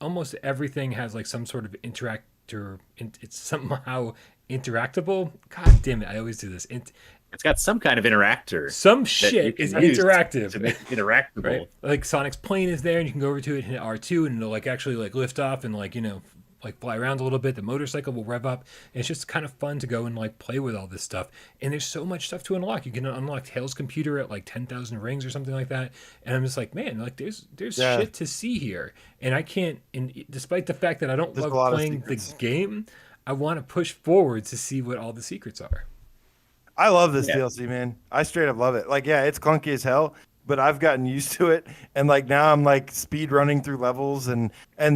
almost everything has like some sort of it's somehow interactable. God damn it. I always do this. It's got some kind of interactor. Some shit is interactive. To make it interactable. Right? Like Sonic's plane is there and you can go over to it and hit R2 and it'll like actually like lift off and like, you know, like fly around a little bit. The motorcycle will rev up. And it's just kind of fun to go and like play with all this stuff. And there's so much stuff to unlock. You can unlock Tails' computer at like 10,000 rings or something like that. And I'm just like, man, like there's shit to see here. And I can't, and despite the fact that I don't love playing the game, I want to push forward to see what all the secrets are. I love this DLC, man. I straight up love it. Like, yeah, it's clunky as hell, but I've gotten used to it, and like now I'm like speed running through levels, and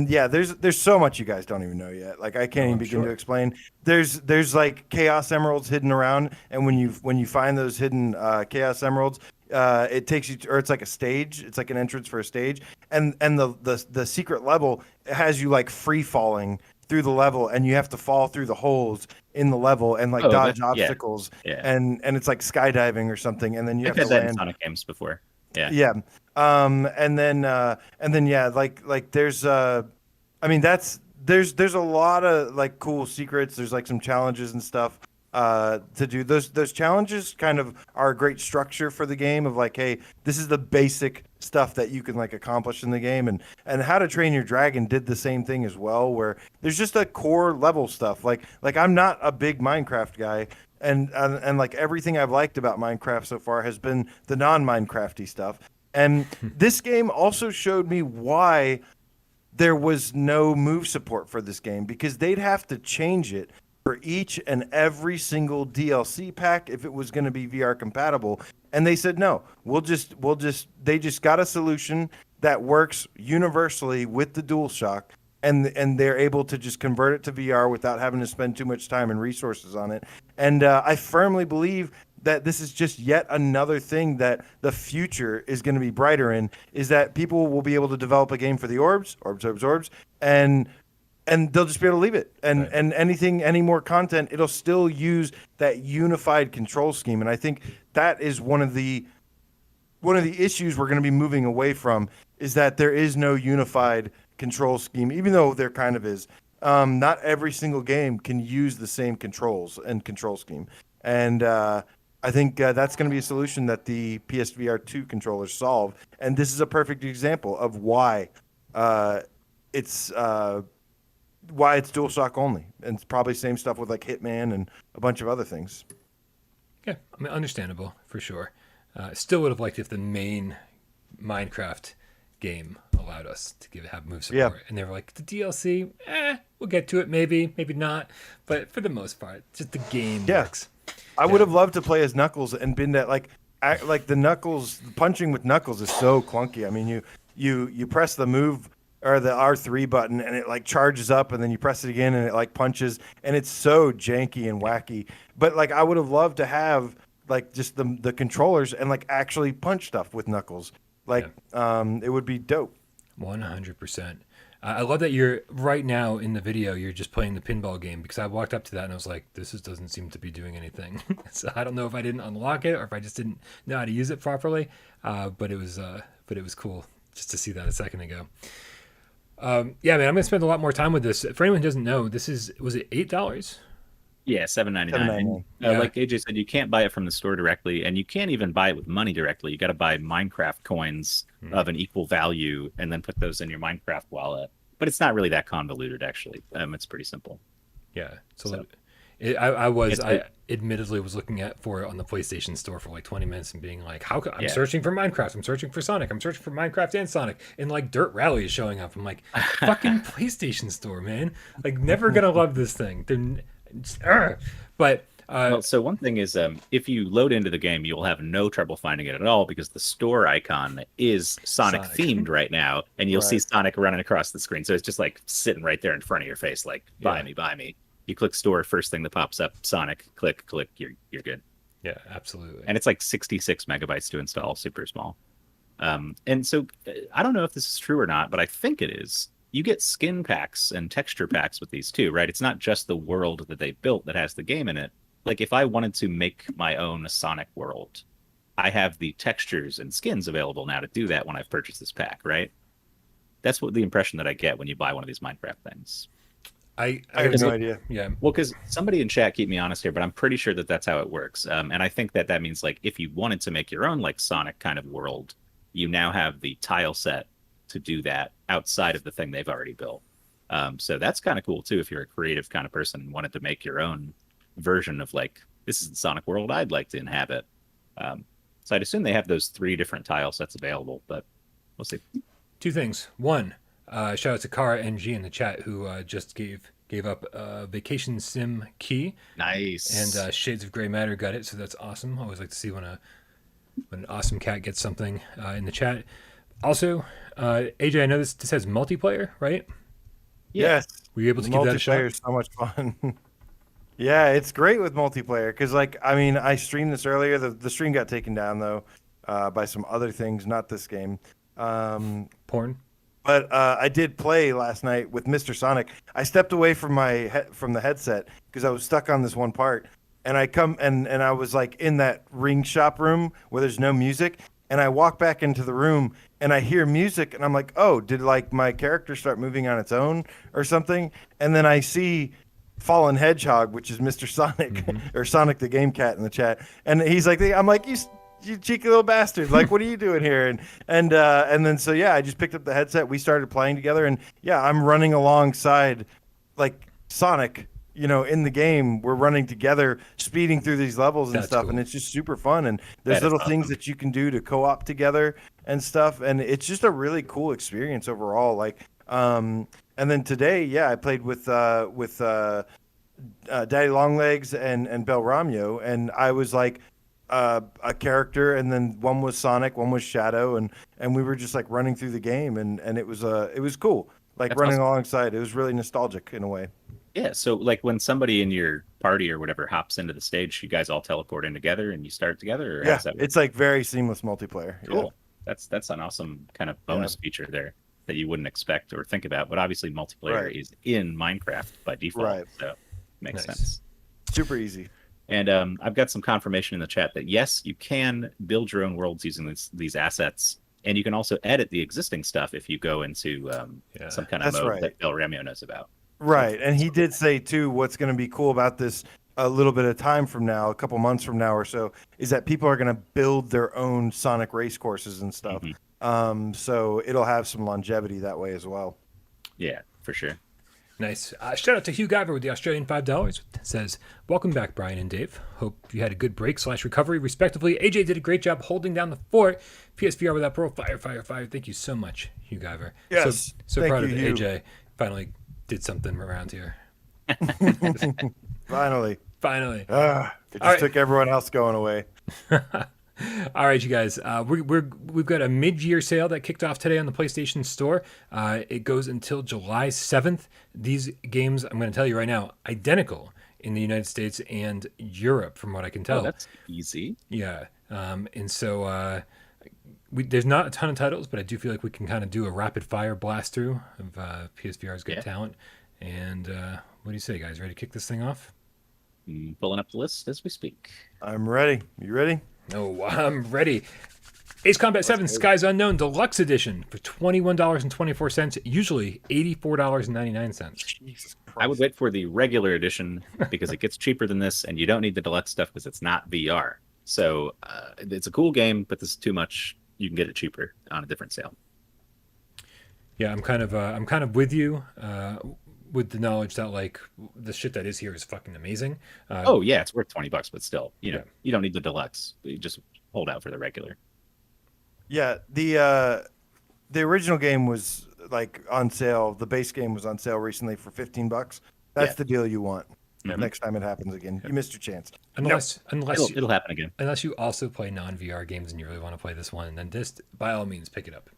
yeah, there's so much you guys don't even know yet. Like I can't even begin to explain. There's like Chaos Emeralds hidden around, and when you find those hidden Chaos Emeralds, it takes you to, or it's like a stage. It's like an entrance for a stage, and the secret level has you like free falling through the level, and you have to fall through the holes in the level and like dodge obstacles, and it's like skydiving or something, and then you have to had that land. in Sonic games before. Yeah. And then yeah, like there's I mean there's a lot of like cool secrets. There's like some challenges and stuff to do. Those challenges kind of are a great structure for the game of like, hey, this is the basic stuff that you can like accomplish in the game, and How to Train Your Dragon did the same thing as well, where there's just a core level stuff. Like I'm not a big Minecraft guy, and like everything I've liked about Minecraft so far has been the non-Minecrafty stuff. And this game also showed me why there was no move support for this game, because they'd have to change it for each and every single DLC pack if it was going to be VR compatible. And they said, no, they just got a solution that works universally with the DualShock. And they're able to just convert it to VR without having to spend too much time and resources on it. And I firmly believe that this is just yet another thing that the future is going to be brighter in, is that people will be able to develop a game for the orbs, and they'll just be able to leave it. And any more content, it'll still use that unified control scheme. And I think that is one of the issues we're going to be moving away from, is that there is no unified control scheme, even though there kind of is. Not every single game can use the same controls and control scheme. And I think that's going to be a solution that the PSVR 2 controllers solve. And this is a perfect example of why it's DualShock only. And it's probably same stuff with like Hitman and a bunch of other things. Yeah, I mean, understandable for sure. Still would have liked if the main Minecraft game allowed us to have move support. Yeah. And they were like, the DLC, we'll get to it, maybe not. But for the most part, just the game works. I would have loved to play as Knuckles and been that like the Knuckles punching with Knuckles is so clunky. I mean, you press the move or the R3 button and it like charges up, and then you press it again and it like punches, and it's so janky and wacky. But like I would have loved to have like just the controllers and like actually punch stuff with Knuckles. Like it would be dope. 100%. I love that you're right now in the video, you're just playing the pinball game, because I walked up to that and I was like, this doesn't seem to be doing anything. So I don't know if I didn't unlock it or if I just didn't know how to use it properly. But it was cool just to see that a second ago. Yeah, man, I'm going to spend a lot more time with this. For anyone who doesn't know, was it $8? Yeah, $7.99. Yeah. Like AJ said, you can't buy it from the store directly, and you can't even buy it with money directly. You got to buy Minecraft coins of an equal value, and then put those in your Minecraft wallet. But it's not really that convoluted, actually. It's pretty simple. Yeah. So I admittedly was looking for it on the PlayStation Store for like 20 minutes and being like, I'm searching for Minecraft, I'm searching for Sonic, I'm searching for Minecraft and Sonic, and like Dirt Rally is showing up. I'm like, fucking PlayStation Store, man. Like, never gonna love this thing. But so one thing is, if you load into the game, you will have no trouble finding it at all, because the store icon is Sonic themed right now, and you'll see Sonic running across the screen. So it's just like sitting right there in front of your face, like buy me. You click store, first thing that pops up, Sonic. Click, you're good. Yeah, absolutely. And it's like 66 megabytes to install, super small. And so I don't know if this is true or not, but I think it is. You get skin packs and texture packs with these too, right? It's not just the world that they built that has the game in it. Like, if I wanted to make my own Sonic world, I have the textures and skins available now to do that when I've purchased this pack, right? That's what the impression that I get when you buy one of these Minecraft things. I have no idea. Yeah. Well, because somebody in chat, keep me honest here, but I'm pretty sure that that's how it works. And I think that means, like, if you wanted to make your own, like, Sonic kind of world, you now have the tile set to do that outside of the thing they've already built. So that's kind of cool too, if you're a creative kind of person and wanted to make your own version of, like, this is the Sonic world I'd like to inhabit. So I'd assume they have those 3 different tile sets available, but we'll see. 2 things. One, shout out to Kara NG in the chat, who just gave up a Vacation Sim key. Nice. And Shades of Grey Matter got it, so that's awesome. I always like to see when an awesome cat gets something in the chat. Also, AJ, I know this has multiplayer, right? Yes. Were you able to give that a shot? Multiplayer is so much fun. Yeah, it's great with multiplayer because, like, I mean, I streamed this earlier. The stream got taken down though by some other things, not this game. Porn. But I did play last night with Mr. Sonic. I stepped away from from the headset because I was stuck on this one part, and I come and I was like in that ring shop room where there's no music, and I walk back into the room and I hear music, and I'm like, oh, did like my character start moving on its own or something? And then I see Fallen Hedgehog, which is Mr. Sonic, or Sonic the Game Cat in the chat, and he's like, I'm like, you cheeky little bastard, like, what are you doing here? And then so yeah, I just picked up the headset, we started playing together, and yeah, I'm running alongside like Sonic, you know, in the game. We're running together, speeding through these levels and stuff, cool. And it's just super fun, and there's little things that you can do to co-op together and stuff, and it's just a really cool experience overall. Like and then today, yeah, I played with Daddy Longlegs and Belramio, and I was like a character, and then one was Sonic, one was Shadow, and we were just like running through the game, and it was cool, like That's running awesome. alongside. It was really nostalgic in a way. Yeah, so like when somebody in your party or whatever hops into the stage, you guys all teleport in together and you start together, or how Yeah, does that work? it's like very seamless multiplayer. Yeah. Cool. That's an awesome kind of bonus feature there that you wouldn't expect or think about. But obviously, multiplayer Right. is in Minecraft by default, Right. so makes Nice. sense. Super easy. And I've got some confirmation in the chat that yes, you can build your own worlds using these assets, and you can also edit the existing stuff if you go into Yeah. some kind of That's mode right. that Belramio knows about. Right, and he did say too, what's going to be cool about this a little bit of time from now, a couple months from now or so, is that people are going to build their own Sonic race courses and stuff. So it'll have some longevity that way as well. Yeah, for sure. Nice. Shout out to Hugh Guyver with the Australian $5. Says, welcome back, Brian and Dave. Hope you had a good break / recovery, respectively. AJ did a great job holding down the fort. PSVR without Parole. Fire, fire, fire. Thank you so much, Hugh Guyver. Yes. So Thank proud of you, Hugh. AJ. Finally did something around here. Finally. Finally. It just right. took everyone else going away. All right, you guys. We've got a mid-year sale that kicked off today on the PlayStation Store. It goes until July 7th. These games, I'm going to tell you right now, identical in the United States and Europe, from what I can tell. Oh, that's easy. Yeah. And so there's not a ton of titles, but I do feel like we can kind of do a rapid fire blast through of PSVR's good talent. And what do you say, guys? Ready to kick this thing off? Pulling up the list as we speak. I'm ready. You ready? No, I'm ready. Ace Combat 7 Skies Unknown Deluxe Edition for $21.24, usually $84.99. Jesus Christ. I would wait for the regular edition because it gets cheaper than this, and you don't need the deluxe stuff because it's not VR. So it's a cool game, but this is too much. You can get it cheaper on a different sale. Yeah, I'm kind of with you, with the knowledge that like the shit that is here is fucking amazing. Oh yeah, it's worth $20, but still, you know, Yeah. you don't need the deluxe. You just hold out for the regular. Yeah, the original game was like on sale. The base game was on sale recently for $15. That's Yeah. the deal you want. Mhm. Next time it happens again, you missed your chance. Unless It'll happen again. unless you also play non-VR games and you really want to play this one, then just by all means pick it up.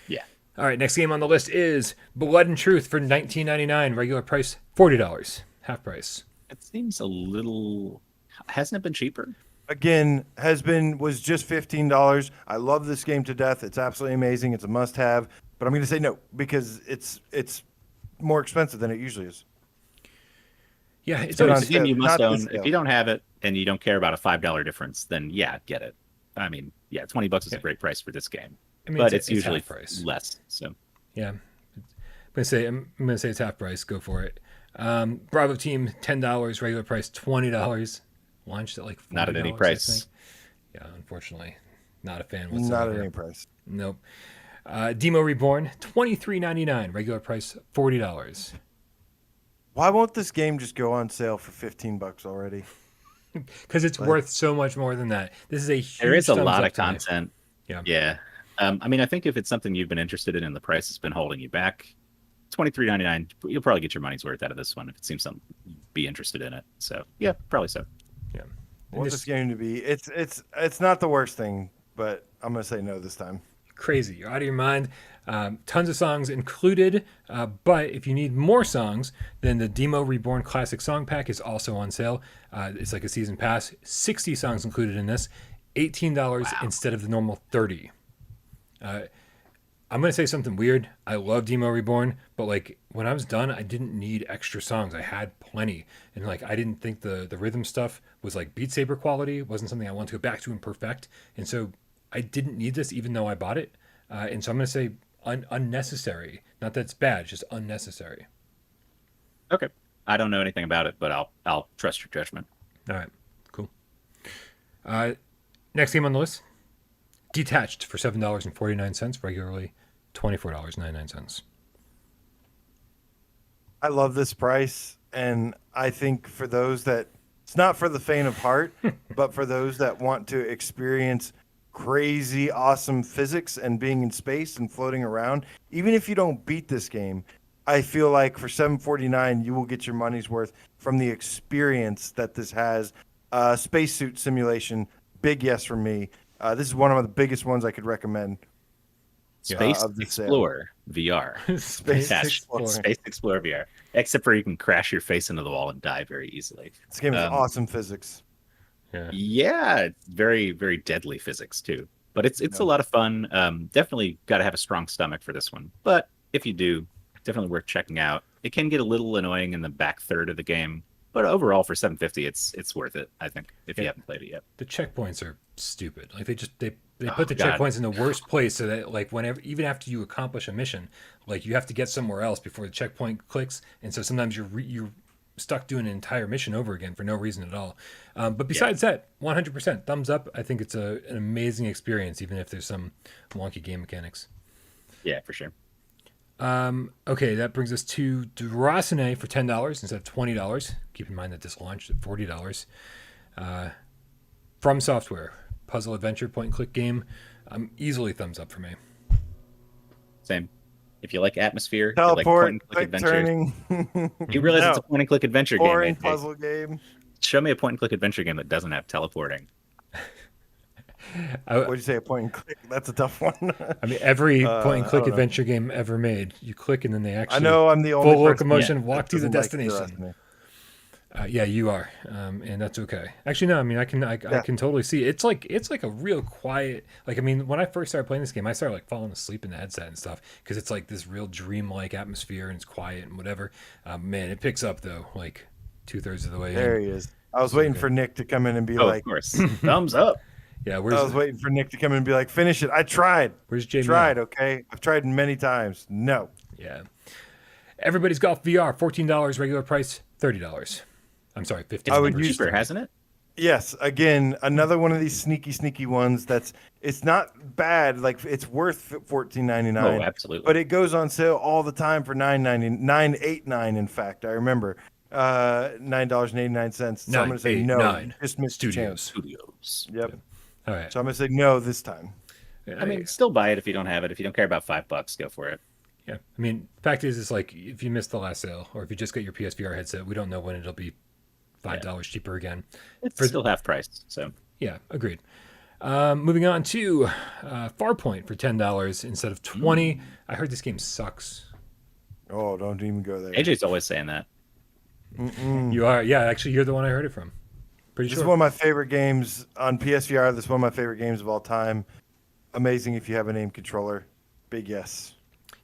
Yeah. All right, next game on the list is Blood and Truth for $19.99, regular price $40, half price. It seems a little. Hasn't it been cheaper? Again, was just $15. I love this game to death. It's absolutely amazing. It's a must-have. But I'm going to say no because it's more expensive than it usually is. Yeah, it's But always, on- Again, you must not own. this If scale. you don't have it and you don't care about a $5 difference, then yeah, get it. I mean, yeah, $20 is Yeah. a great price for this game, I mean, but it's half usually price. less. So Yeah, I'm gonna say it's half price. Go for it. Bravo Team $10, regular price $20. Launched at like $40, not at any I price. think. Yeah, unfortunately, not a fan Not whatsoever. at any price. Nope. Demo Reborn $23.99, regular price $40. Why won't this game just go on sale for $15 already? Because it's worth so much more than that. This is a huge There is a thumbs lot up of to me. content. Yeah. Yeah. I mean, I think if it's something you've been interested in and the price has been holding you back, $23.99, you'll probably get your money's worth out of this one if it seems something you'd be interested in it. So yeah, probably so. Yeah. I want this game to be. It's not the worst thing, but I'm gonna say no this time. Crazy. You're out of your mind. Tons of songs included, but if you need more songs, then the Demo Reborn Classic Song Pack is also on sale. It's like a season pass. 60 songs included in this. $18 instead of the normal $30. I'm going to say something weird. I love Demo Reborn, but like when I was done, I didn't need extra songs. I had plenty. And like I didn't think the rhythm stuff was like Beat Saber quality. It wasn't something I wanted to go back to and perfect. And so I didn't need this even though I bought it. And so I'm going to say unnecessary. Not that it's bad, it's just unnecessary. Okay. I don't know anything about it, but I'll trust your judgment. All right, cool. Next game on the list, Detached for $7.49, regularly $24.99. I love this price, and I think for those that it's not for the faint of heart, but for those that want to experience crazy, awesome physics and being in space and floating around, even if you don't beat this game, I feel like for $7.49, you will get your money's worth from the experience that this has. Spacesuit simulation, big yes from me. This is one of the biggest ones I could recommend. Space of the sale. Explorer VR. Space Attached. Explorer. Space Explorer VR. Except for you can crash your face into the wall and die very easily. This game is awesome physics. Yeah, it's very, very deadly physics too. But it's a lot of fun. Definitely got to have a strong stomach for this one. But if you do, definitely worth checking out. It can get a little annoying in the back third of the game, but overall for $7.50, it's worth it. I think if you haven't played it yet. The checkpoints are stupid. Like they Oh, put the God. checkpoints in the worst place, so that like whenever, even after you accomplish a mission, like you have to get somewhere else before the checkpoint clicks, and so sometimes you're stuck doing an entire mission over again for no reason at all. But besides that, 100% thumbs up. I think it's an amazing experience, even if there's some wonky game mechanics. Yeah, for sure. Okay, that brings us to Durasane for $10 instead of $20. Keep in mind that this launched at $40. From Software, puzzle adventure point and click game. Easily thumbs up for me. Same. If you like atmosphere, if you like Teleport, point and click quick adventures, turning. you realize it's No. a point and click adventure game. Boring AJ. puzzle game. Show me a point and click adventure game that doesn't have teleporting. What'd you say? A point and click? That's a tough one. I mean, every point and I click don't know. adventure game ever made, you click and then they actually I know I'm the only full person locomotion that walk to the doesn't like destination. Durasane. Yeah, you are, and that's okay. Actually, no. I mean, I can totally see it's like a real quiet. Like, I mean, when I first started playing this game, I started like falling asleep in the headset and stuff because it's like this real dreamlike atmosphere and it's quiet and whatever. Man, it picks up though, like 2/3 of the way There in. he is. I was waiting for Nick to come in and be Oh, like, of course. Thumbs up. Yeah, I was waiting for Nick to come in and be like, finish it. I tried. where's Jamie? Tried, okay? I've tried many times. No. Yeah. Everybody's Golf VR, $14 regular price, $30. I'm sorry, $15. I would It's use cheaper, hasn't it? Yes, again, another one of these sneaky ones it's not bad. Like, it's worth $14.99. Oh, absolutely. But it goes on sale all the time for $9.89, in fact. I remember. $9.89. So I'm going to say no. $9.89. Just missed your chance. Studios. Yep. All right. So I'm going to say no this time. I mean, still buy it if you don't have it. If you don't care about $5, go for it. Yeah, I mean, fact is, it's like if you missed the last sale, or if you just get your PSVR headset, we don't know when it'll be $5 cheaper again. It's still half price. So Yeah, agreed. Moving on to Farpoint for $10 instead of $20. I heard this game sucks. Oh, don't even go there. AJ's always saying that. You are, yeah. Actually, you're the one I heard it from. Pretty This sure. is one of my favorite games on PSVR. This is one of my favorite games of all time. Amazing if you have a name controller. Big yes.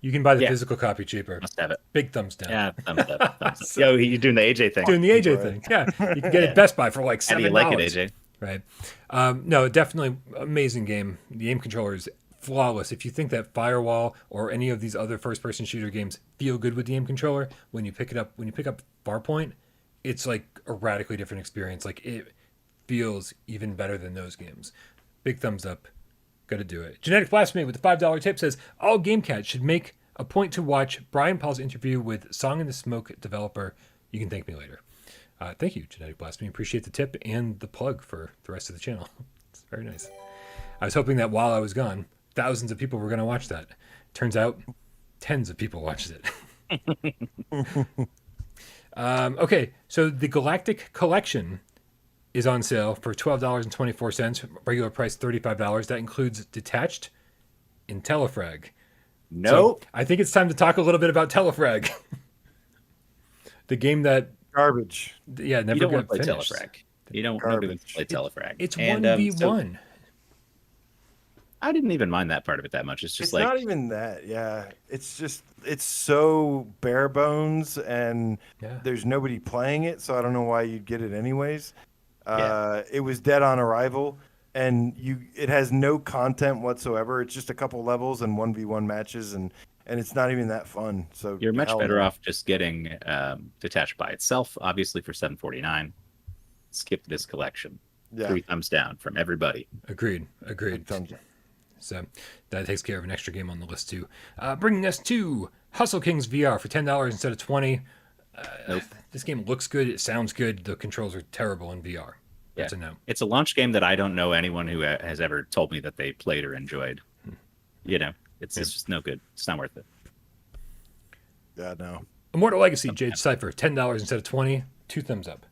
You can buy the Yeah. physical copy cheaper. Must have it. Big thumbs down. Yeah, thumbs up. Thumbs up. Yo, you're doing the AJ thing. Doing the AJ Right. thing. Yeah, you can get it at Best Buy for like $7. How do you like it, AJ? Right. No, definitely amazing game. The aim controller is flawless. If you think that Firewall or any of these other first-person shooter games feel good with the aim controller, when you pick up Farpoint, it's like a radically different experience. Like it feels even better than those games. Big thumbs up. Got to do it. Genetic Blasphemy with the $5 tip says all GameCats should make a point to watch Brian Paul's interview with Song in the Smoke developer. You can thank me later. Thank you, Genetic Blasphemy. Appreciate the tip and the plug for the rest of the channel. It's very nice. I was hoping that while I was gone, thousands of people were going to watch that. Turns out, tens of people watched it. Okay, so the Galactic Collection is on sale for $12.24, regular price $35. That includes Detached and Telefrag. Nope. So I think it's time to talk a little bit about Telefrag. The game that, Garbage. yeah, never You don't want got to play finished. Telefrag. You don't Garbage. want to play Telefrag. It's And, 1v1. so I didn't even mind that part of it that much. It's just It's like not even that. Yeah. It's so bare bones and Yeah. there's nobody playing it. So I don't know why you'd get it anyways. Yeah. It was dead on arrival and it has no content whatsoever. It's just a couple levels and 1v1 matches and it's not even that fun. So you're much hell better no. off just getting Detached by itself, obviously for $7.49. Skip this collection. Yeah. 3 thumbs down from everybody. Agreed. Thumbs up. So that takes care of an extra game on the list too. Bringing us to Hustle Kings VR for $10 instead of $20. Nope. This game looks good. It sounds good. The controls are terrible in VR. That's a no. It's a launch game that I don't know anyone who has ever told me that they played or enjoyed. You know, it's just no good. It's not worth it. Yeah, no. Immortal Legacy, Jade Cypher, $10 instead of 20. 2 thumbs up.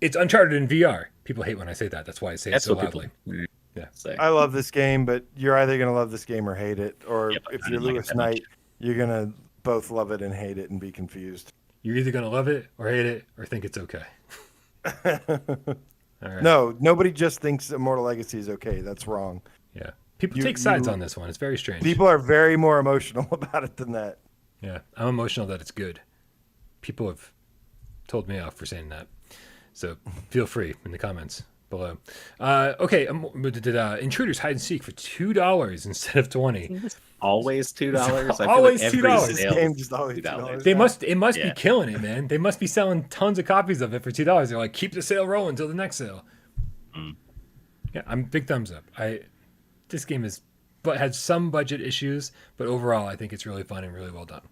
It's Uncharted in VR. People hate when I say that. That's why I say it That's so what people loudly. Yeah. say. I love this game, but you're either gonna love this game or hate it, or Yeah, but if I you're didn't like it Lewis that much. Knight, you're gonna both love it and hate it and be confused. You're either going to love it or hate it or think it's okay. All right. No, nobody just thinks Immortal Legacy is okay. That's wrong. Yeah. People You- take sides you- on this one. It's very strange. People are very more emotional about it than that. Yeah. I'm emotional that it's good. People have told me off for saying that. So feel free in the comments below. Okay. Intruders Hide and Seek for $2 instead of 20. Always $2. Always $2. This game just always $2. It must be Yeah. killing it, man. They must be selling tons of copies of it for $2. They're like, keep the sale rolling until the next sale. Yeah, I'm big thumbs up. This game had some budget issues, but overall, I think it's really fun and really well done.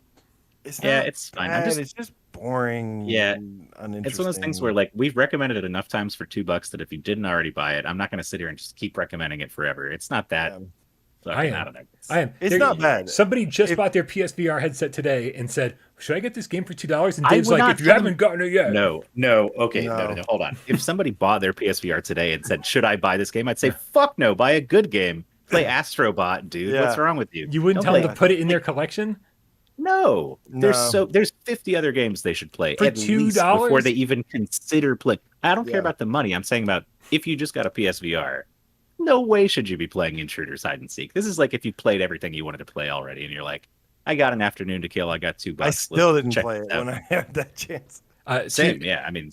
It's Yeah, not it's fine. bad, it's just boring. Yeah. and uninteresting. It's one of those things where like we've recommended it enough times for $2 that if you didn't already buy it, I'm not going to sit here and just keep recommending it forever. It's not that. Yeah. Fucking, I am. don't know. I am. It's not bad. Somebody just If- bought their PSVR headset today and said, "Should I get this game for $2?" And I Dave's would like, not "If you tell haven't gotten it yet, No, okay, No. no, hold on. If somebody bought their PSVR today and said, "Should I buy this game?" I'd say, "Fuck no, buy a good game. Play Astrobot, dude. Yeah. What's wrong with you?" you wouldn't Don't tell them play- to put it in their collection." No, No. there's 50 other games they should play For at least $2? before they even consider play. I don't Yeah. care about the money. I'm saying about if you just got a PSVR, no way should you be playing Intruders Hide and Seek. This is like if you played everything you wanted to play already, and you're like, I got an afternoon to kill. I got $2. I still didn't check play this it out." when I had that chance. Same, yeah. I mean,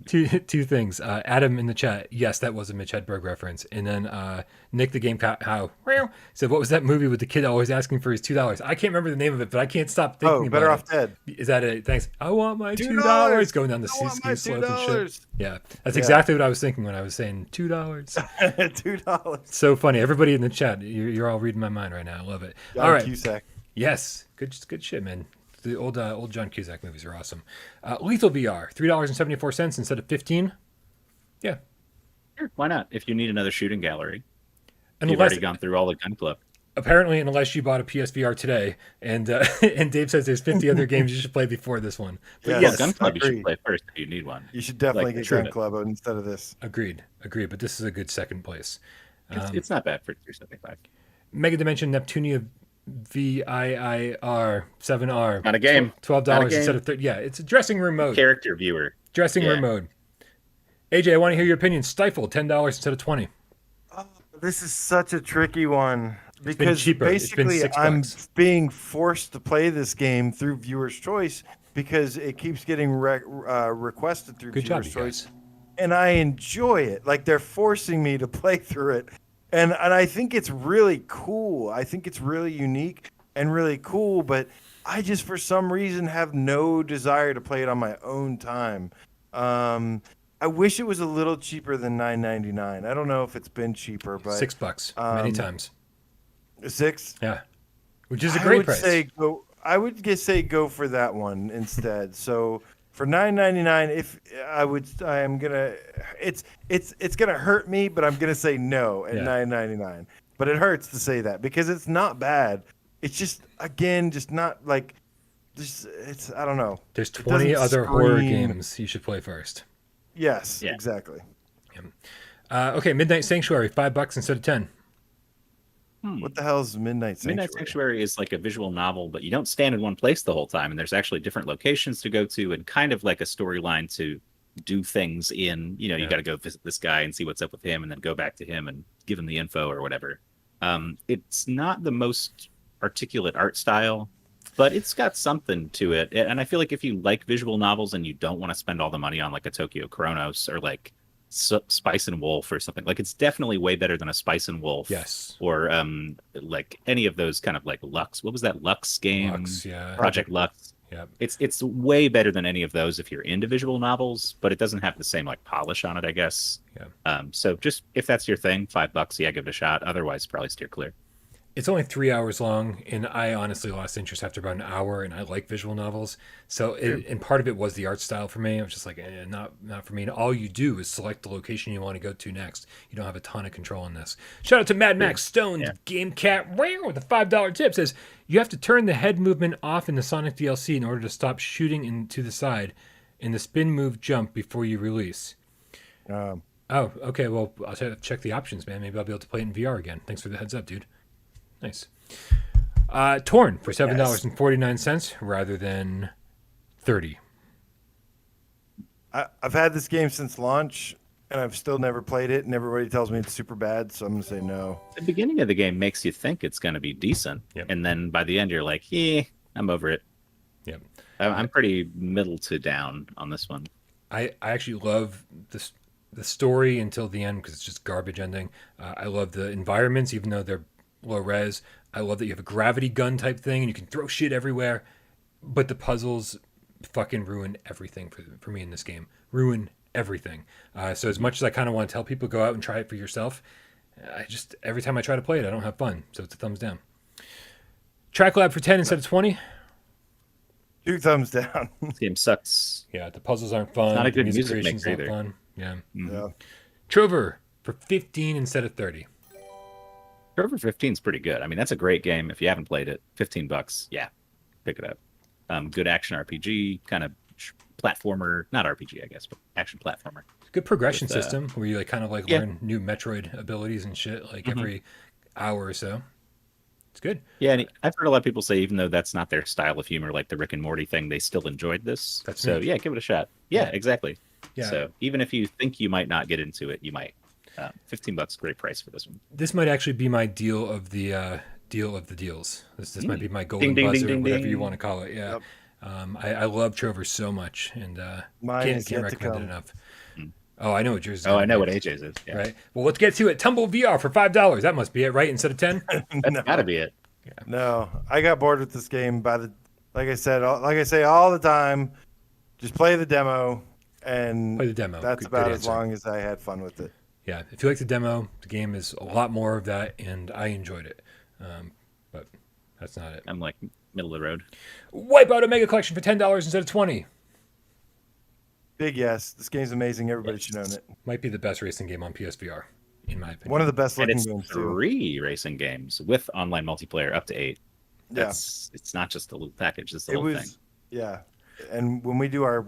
Two things. Adam in the chat, yes, that was a Mitch Hedberg reference. And then Nick the Game How said, "What was that movie with the kid always asking for his $2?" I can't remember the name of it, but I can't stop thinking Oh, about Better it. Off Dead. Is that it? Thanks. I want my $2 $2 going down the I want my ski slope and shit. $2. Yeah, that's Yeah. exactly what I was thinking when I was saying $2. $2. So funny. Everybody in the chat, you're all reading my mind right now. I love it. John All right. Cusack. Yes, good shit, man. The old John Cusack movies are awesome. Lethal VR, $3.74 instead of 15. Yeah, sure, why not? If you need another shooting gallery, and you've unless, already gone through all the gun club. apparently, unless you bought a PSVR today, and and Dave says there's 50 other games you should play before this one. But Yes, yes, Gun club you agreed. should play first if you need one. You should definitely Like get True Gun It. Club instead of this. agreed. But this is a good second place. It's not bad for 375. Mega Dimension Neptunia VIIR 7R. Not a game. $12 Not a game. instead of 30. Yeah, it's a dressing room mode. Character viewer. Dressing room Yeah. mode. AJ, I want to hear your opinion. Stifle, $10 instead of 20. This is such a tricky one because cheaper. It's been basically I'm $6. being forced to play this game through viewer's choice because it keeps getting requested through Good job, viewer's you choice, guys. and I enjoy it. Like they're forcing me to play through it, and I think it's really cool. I think it's really unique and really cool, but I just for some reason have no desire to play it on my own time. I wish it was a little cheaper than $9.99. I don't know if it's been cheaper, but $6 many um, times. 6. Yeah, which is a I great would price. say go. I would just say go for that one instead. So for $9.99, if I am gonna. It's gonna hurt me, but I'm gonna say no at Yeah. $9.99. But it hurts to say that because it's not bad. It's just again, just not like. Just it's I don't know. There's It 20 doesn't other horror scream- games you should play first. Yes, Yeah. exactly. Okay, Midnight Sanctuary, $5 instead of 10. What the hell is Midnight Sanctuary? Midnight Sanctuary is like a visual novel, but you don't stand in one place the whole time, and there's actually different locations to go to, and kind of like a storyline to do things in. You know, you got to go visit this guy and see what's up with him, and then go back to him and give him the info or whatever. It's not the most articulate art style, but it's got something to it. And I feel like if you like visual novels and you don't want to spend all the money on like a Tokyo Chronos or like Spice and Wolf or something, like it's definitely way better than a Spice and Wolf. Yes. Or like any of those kind of like Lux. What was that Lux game? Lux, yeah. Project Lux. Yeah. It's way better than any of those if you're into visual novels, but it doesn't have the same like polish on it, I guess. Yeah. So just if that's your thing, $5, yeah, give it a shot. Otherwise, probably steer clear. It's only 3 hours long, and I honestly lost interest after about an hour. And I like visual novels, so and part of it was the art style for me. I was just like, not for me. And all you do is select the location you want to go to next. You don't have a ton of control in this. Shout out to Mad Max Stone, GameCat, with a $5 tip. Says you have to turn the head movement off in the Sonic DLC in order to stop shooting into the side, in the spin move jump before you release. Oh, okay. Well, I'll check the options, man. Maybe I'll be able to play it in VR again. Thanks for the heads up, dude. Nice. Torn for $7.49 rather than $30. I've had this game since launch, and I've still never played it, and everybody tells me it's super bad, so I'm going to say no. The beginning of the game makes you think it's going to be decent, and then by the end you're like, I'm over it. Yep. I'm pretty middle to down on this one. I actually love the story until the end because it's just garbage ending. I love the environments, even though they're low res. I love that you have a gravity gun type thing and you can throw shit everywhere, but the puzzles fucking ruin everything for me in this game. Ruin everything. So as much as I kind of want to tell people go out and try it for yourself, every time I try to play it, I don't have fun. So it's a thumbs down. Track Lab for 10 instead of 20. 2 thumbs down. This game sucks. Yeah, the puzzles aren't fun. It's not a good music creation's maker not either. fun. Yeah. Yeah. Trover for 15 instead of 30. Trover 15 is pretty good. I mean, that's a great game. If you haven't played it, $15. Yeah, pick it up. Good action RPG, kind of platformer, not RPG, I guess, but action platformer. Good progression system where you learn new Metroid abilities and shit every hour or so. It's good. Yeah, and I've heard a lot of people say even though that's not their style of humor, like the Rick and Morty thing, they still enjoyed this. So yeah, give it a shot. Yeah, exactly. Yeah. So even if you think you might not get into it, you might. $15, great price for this one. This might actually be my deal of the deals. This might be my golden buzzer, whatever you want to call it. Yeah. Yep. I love Trover so much, and can't recommend it enough. Oh, I know what yours is. Oh, I know what AJ's is. Yeah. Right. Well, let's get to it. Tumble VR for $5. That must be it, right? Instead of 10. That's gotta be it. Yeah. No, I got bored with this game like I say all the time. Just play the demo, and play the demo. That's about as long as I had fun with it. Yeah, if you like the demo, the game is a lot more of that, and I enjoyed it. But that's not it. I'm like middle of the road. Wipeout Omega Collection for $10 instead of $20. Big yes. This game's amazing. Everybody should own it. Might be the best racing game on PSVR, in my opinion. One of the best looking games. Games, 3 racing games with online multiplayer up to 8. It's not just the loot package, it's the whole thing. Yeah. And when we do our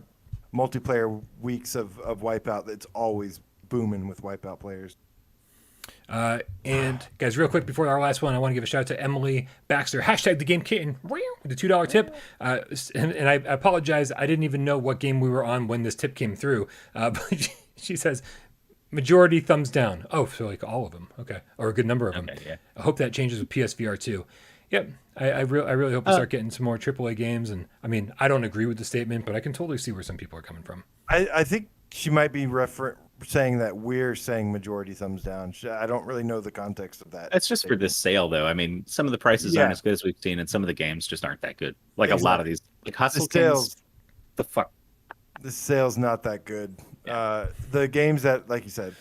multiplayer weeks of Wipeout, it's always booming with Wipeout players. And guys, real quick before our last one, I want to give a shout out to Emily Baxter, hashtag the game kitten, with the $2 tip. And I apologize, I didn't even know what game we were on when this tip came through. But she says majority thumbs down. Oh, so like all of them. Okay. Or a good number of them. Okay, yeah. I hope that changes with PSVR too. Yep. I really hope we start getting some more AAA games. And I mean, I don't agree with the statement, but I can totally see where some people are coming from. I think she might be saying that we're saying majority thumbs down. I don't really know the context of that. It's just for this sale, though. I mean, some of the prices aren't as good as we've seen, and some of the games just aren't that good. Like a lot of these, like Housekeeping. The fuck. The sale's not that good. Yeah. The games that, like you said,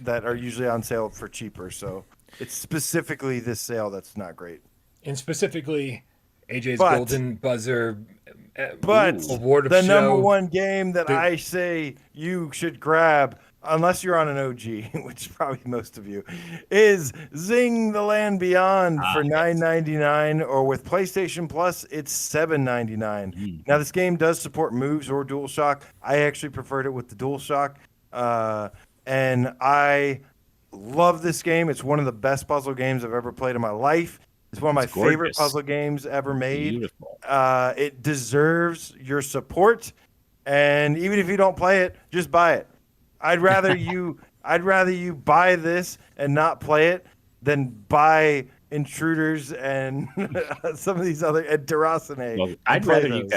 that are usually on sale for cheaper. So it's specifically this sale that's not great. And specifically, AJ's Golden Buzzer. But award of the show, number one game that I say you should grab, unless you're on an OG, which is probably most of you, is Zing the Land Beyond for $9.99, or with PlayStation Plus, it's $7.99. Now, this game does support moves or DualShock. I actually preferred it with the DualShock, and I love this game. It's one of the best puzzle games I've ever played in my life. It's one of my favorite puzzle games ever made. Beautiful. It deserves your support, and even if you don't play it, just buy it. I'd rather you buy this and not play it than buy Intruders and some of these other and Terrasane. Well, I'd rather you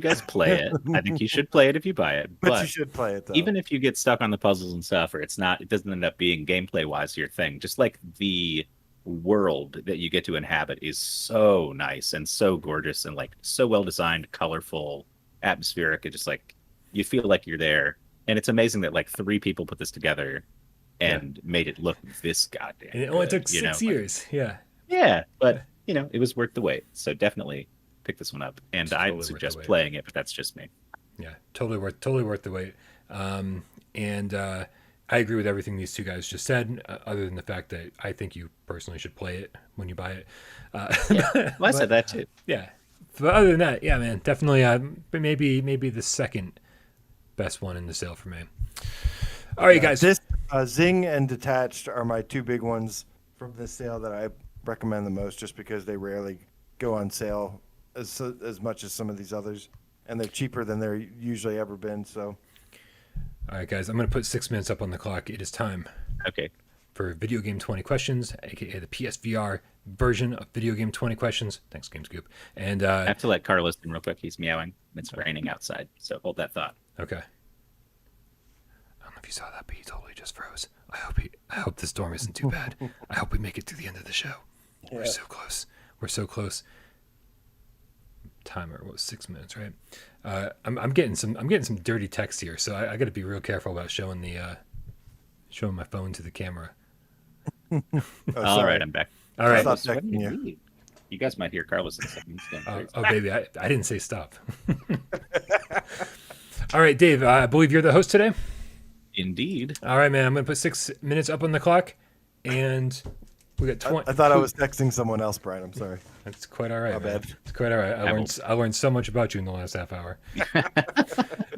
guys play it. I think you should play it if you buy it. But you should play it though. Even if you get stuck on the puzzles and stuff, or it doesn't end up being gameplay wise your thing. Just like the world that you get to inhabit is so nice and so gorgeous and like so well designed, colorful, atmospheric. It just like you feel like you're there, and it's amazing that like 3 people put this together and made it look this goddamn. And it only took 6 years. Yeah, Yeah, but it was worth the wait. So definitely pick this one up. And It's totally I'd worth the suggest wait. playing it, but that's just me. Yeah, totally worth the wait. And I agree with everything these two guys just said, other than the fact that I think you personally should play it when you buy it. Yeah. Well, I said But, that too. yeah, but other than that, yeah, man, definitely. But maybe the second best one in the sale for me. All right, guys. This Zing and Detached are my two big ones from this sale that I recommend the most, just because they rarely go on sale as much as some of these others, and they're cheaper than they're usually ever been. So, All right, guys. I'm gonna put 6 minutes up on the clock. It is time Okay. for Video Game 20 Questions, aka the PSVR version of Video Game 20 Questions. Thanks, GameScoop. And I have to let Carlos in real quick. He's meowing. It's raining outside. So hold that thought. okay. I don't know if you saw that, but he totally just froze. I hope the storm isn't too bad. I hope we make it to the end of the show. We're so close. We're so close. Timer was 6 minutes, right? I'm getting some dirty text here, so I got to be real careful about showing my phone to the camera. All right, I'm back. All right. Stop Carlos, when texting did you. leave? You guys might hear Carlos in a second. He's going Oh, crazy. baby, I didn't say stop. All right, Dave, I believe you're the host today. Indeed. All right, man, I'm going to put 6 minutes up on the clock, and we got 20. I thought I was texting someone else, Brian. I'm sorry. That's quite all right, My man. bad. It's quite all right. I learned so much about you in the last half hour.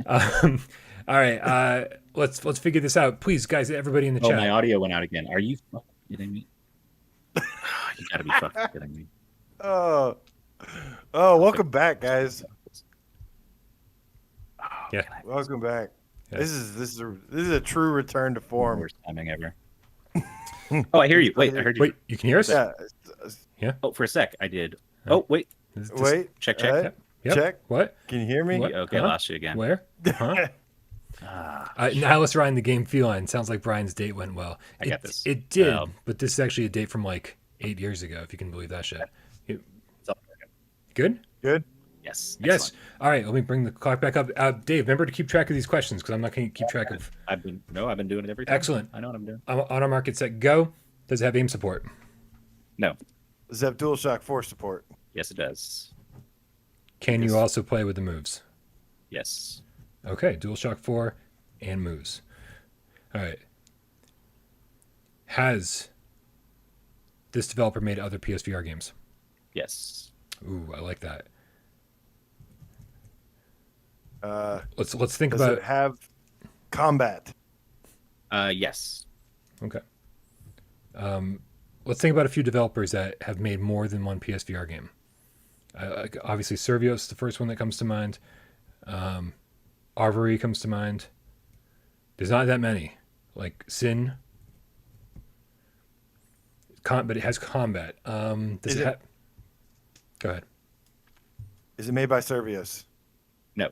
All right, let's figure this out, please, guys. Everybody in the Oh, chat. my audio went out again. Are you fucking kidding me? You gotta be fucking kidding me. Oh, welcome back, guys. Yeah. Welcome back. Yeah. This is a true return to form. Worst timing ever. Oh, I hear you. Wait, I heard you. Wait, you can hear us? Yeah. Oh, for a sec, I did. Oh, wait. Wait. Check. Yep. Check. What? Can you hear me? What? Okay, I Huh? lost you again. Where? Huh? Ah, Now let's ride the game feline. Sounds like Brian's date went well. I got this. It did, Um, but this is actually a date from like 8 years ago, if you can believe that shit. it's all good. Good? Good. Yes. Yes. excellent. All right, let me bring the clock back up. Dave, remember to keep track of these questions because I'm not going to keep track of. I've been doing it every time. Excellent. I know what I'm doing. On our market set, go. Does it have aim support? No. Does it have DualShock 4 support? Yes, it does. Can Yes. you also play with the moves? Yes. Okay, DualShock 4 and moves. All right. Has this developer made other PSVR games? Yes. Ooh, I like that. Does Let's think about it have combat? Yes. Okay. Let's think about a few developers that have made more than one PSVR game. Obviously, Servios, the first one that comes to mind. Arvory comes to mind. There's not that many. Like Sin. But it has combat. Does Is it it- have... Go ahead. Is it made by Servios? No.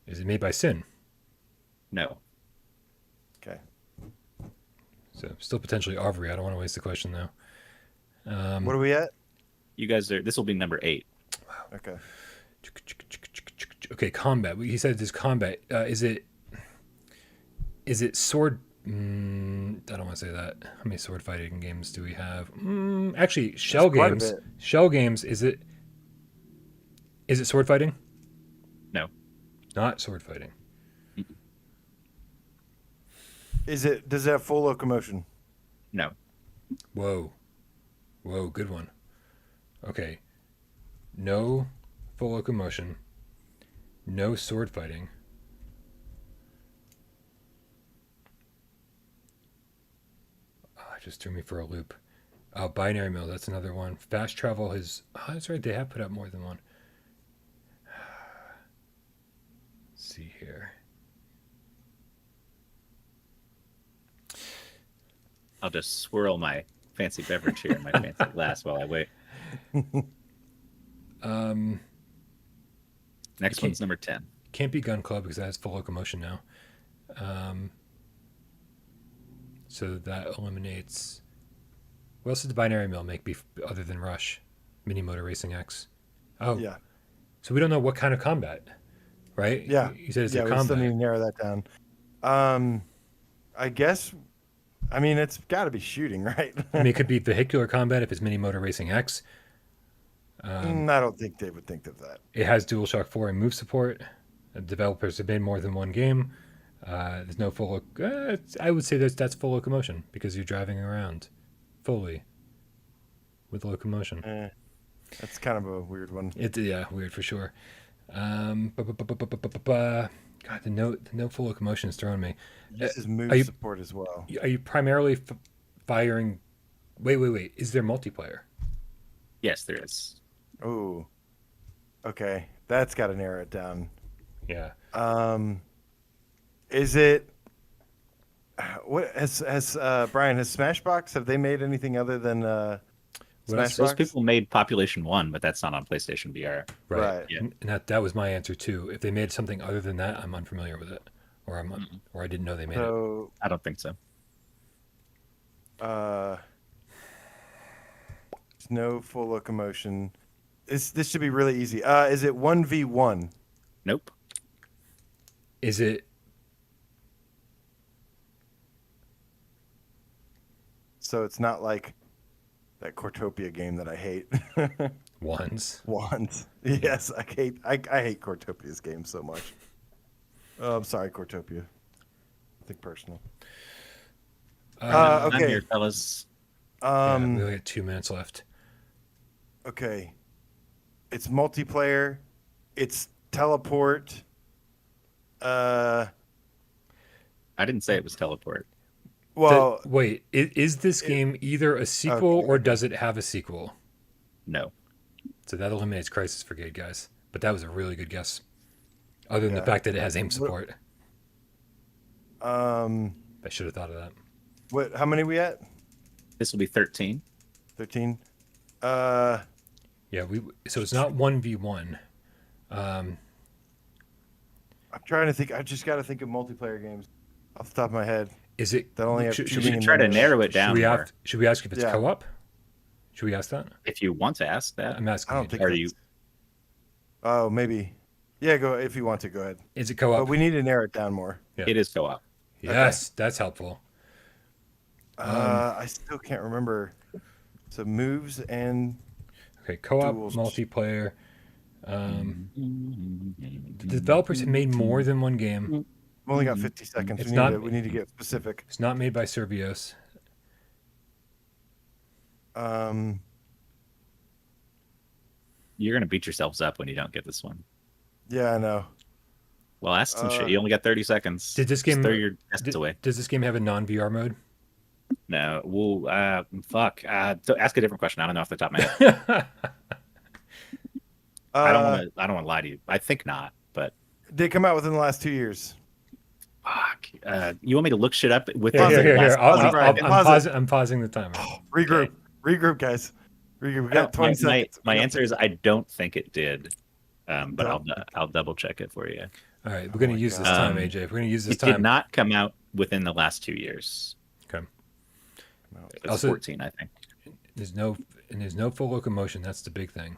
Is it made by Sin? No. Okay. So still potentially Arvory. I don't want to waste the question though. What are we at? You guys are. This will be number 8. Okay. Okay, combat. He said there's combat. Is it sword? I don't want to say that. How many sword fighting games do we have? Actually, shell quite a games. bit. Shell games. Is it sword fighting? No. Not sword fighting. Does it have full locomotion? No. Whoa, good one. Okay, no full locomotion. No sword fighting. It just threw me for a loop. Binary Mill, that's another one. Fast Travel has... Oh, that's right, they have put out more than one. Let's see here. I'll just swirl my fancy beverage here in my fancy glass while I wait. Next one's number 10. Can't be Gun Club because that has full locomotion now. So that eliminates... What else did the Binary Mill make other than Rush? Mini Motor Racing X. Oh, Yeah. so we don't know what kind of combat, right? Yeah. You said it's Yeah, a we still need combat. to narrow that down. I guess I mean, it's got to be shooting, right? I mean, it could be vehicular combat if it's Mini Motor Racing X. I don't think they would think of that. It has DualShock 4 and move support. Developers have made more than one game. There's no full. I would say that's full locomotion because you're driving around fully with locomotion. That's kind of a weird one. Weird for sure. God, the no full locomotion is throwing me. This is move support as well. Are you primarily firing? Wait. Is there multiplayer? Yes, there is. Oh, okay. That's got to narrow it down. Yeah. Is it? What has Brian, has Smashbox, have they made anything other than Smashbox? Those people made Population 1, but that's not on PlayStation VR. Right. Yeah. And that was my answer too. If they made something other than that, I'm unfamiliar with it, or or I didn't know they made it. I don't think so. No full locomotion. This should be really easy. Is it 1v1? Nope. Is it? So it's not like that Cortopia game that I hate. Wands. Yes, I hate Cortopia's game so much. Oh, I'm sorry, Cortopia. Nothing personal. I'm Okay. here, fellas. We only got 2 minutes left. Okay. It's multiplayer. It's teleport. I didn't say it was teleport. Well, Wait, is this game either a sequel Okay. or does it have a sequel? No. So that eliminates Crisis Brigade, guys. But that was a really good guess. Other than the Yeah. fact that it has aim support. um, I should have thought of that. what? How many we at? This will be 13. 13. Yeah, so it's not 1v1. I'm trying to think. I just got to think of multiplayer games off the top of my head. Is it? That only have should, shooting should, You in should try to them. narrow it down more. should we ask if it's Yeah. co-op? Should we ask that? If you want to ask that. I'm asking. I don't think. Are that's- you? Oh, maybe. Yeah, go if you want to. Go ahead. Is it But co-op? we need to narrow it down more. Yeah. It is co-op. Yes, that's helpful. I still can't remember. So moves and Okay, co-op Duels. multiplayer. The developers have made more than one game. we've only got 50 seconds. It's We need to get specific. It's not made by Servios. You're gonna beat yourselves up when you don't get this one. Yeah, I know. Well, ask some shit. You only got 30 seconds. Did this game Just throw your guesses away? Does this game have a non-VR mode? No. Well, fuck. Ask a different question. I don't know off the top of my head. I don't want to lie to you. I think not. But They come out within the last 2 years. fuck. You want me to look shit up with Pause it, Here. Pause it. I'm pausing the timer. Regroup. Regroup, guys. Regroup. We got 20 seconds. My answer is I don't think it did. But I'll double check it for you. All right, we're gonna use this time, AJ. We're gonna use this It time. did not come out within the last 2 years. Okay. It was Also- 14, I think. There's no full locomotion. That's the big thing.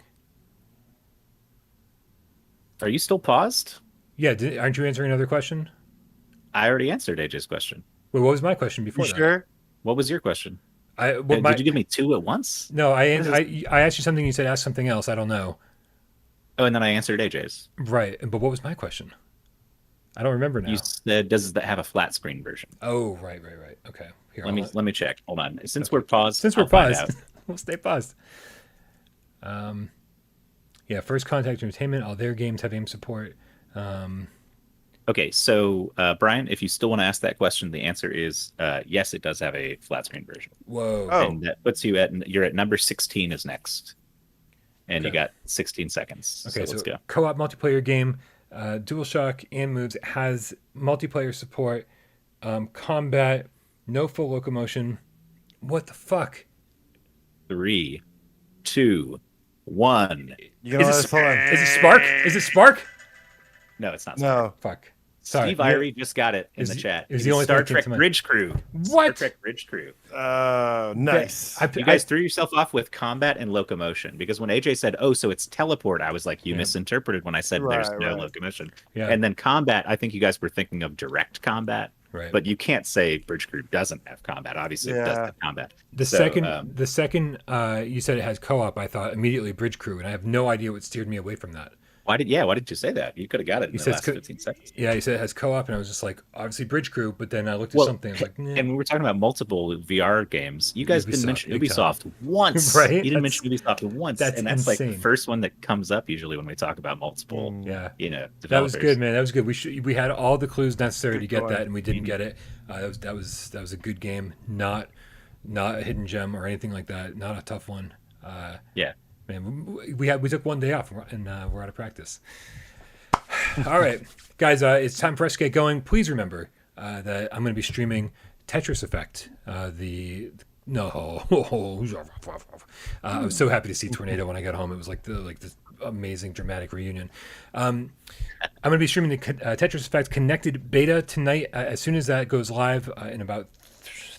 Are you still paused? Yeah, aren't you answering another question? I already answered AJ's question. Wait, what was my question before You that? sure? What was your question? Did Did you give me two at once? No, I asked you something. You said ask something else. I don't know. Oh, and then I answered AJ's. Right, but what was my question? I don't remember now. You said, does that have a flat screen version? Oh, right. Okay. Here, Let me check. Hold on. Since we're paused, Since we're I'll find paused, out. we'll stay paused. Yeah, First Contact Entertainment. All their games have aim support. Okay, so Brian, if you still want to ask that question, the answer is yes, it does have a flat screen version. Whoa. Oh. And that puts you you're at number 16 is next. And you Okay. got 16 seconds. Okay, so let's go. co-op multiplayer game, DualShock and moves, has multiplayer support, combat, no full locomotion. What the fuck? 3, 2, 1. You gonna let us hold on? Is it Spark? Is it Spark? No, it's not. No. Fuck. Sorry. Steve Irie just got it in Is- the chat. is It the only thing Star that came Trek to mind. Bridge Crew. What? Star Trek Bridge Crew. Nice. You guys threw yourself off with combat and locomotion because when AJ said, "Oh, so it's teleport," I was like, "You misinterpreted when I said there's Right, no right. locomotion." Yeah. And then combat, I think you guys were thinking of direct combat, Right. But you can't say Bridge Crew doesn't have combat. Obviously, it does Yeah. have combat. The So, second you said it has co-op, I thought immediately Bridge Crew, and I have no idea what steered me away from that. why did you say that? You could have got it in the last 15 seconds. Yeah, you said it has co-op, and I was just like, obviously Bridge Crew, but then I looked at Well, something, I was like, nah. And we were talking about multiple VR games. You guys didn't Ubisoft, mention big Ubisoft once. Right? You didn't That's- mention Ubisoft once. that's And that's like insane. the first one that comes up usually when we talk about multiple, Yeah. developers. That was good, man. That was good. We had all the clues necessary to Good get going. that, and we didn't get it. That was a good game. Not a hidden gem or anything like that. Not a tough one. Yeah. Man, we took one day off, and we're out of practice. All right, guys, it's time for us to get going. Please remember that I'm going to be streaming Tetris Effect. I was so happy to see Tornado when I got home. It was like this amazing dramatic reunion. I'm going to be streaming the Tetris Effect Connected beta tonight. As soon as that goes live in about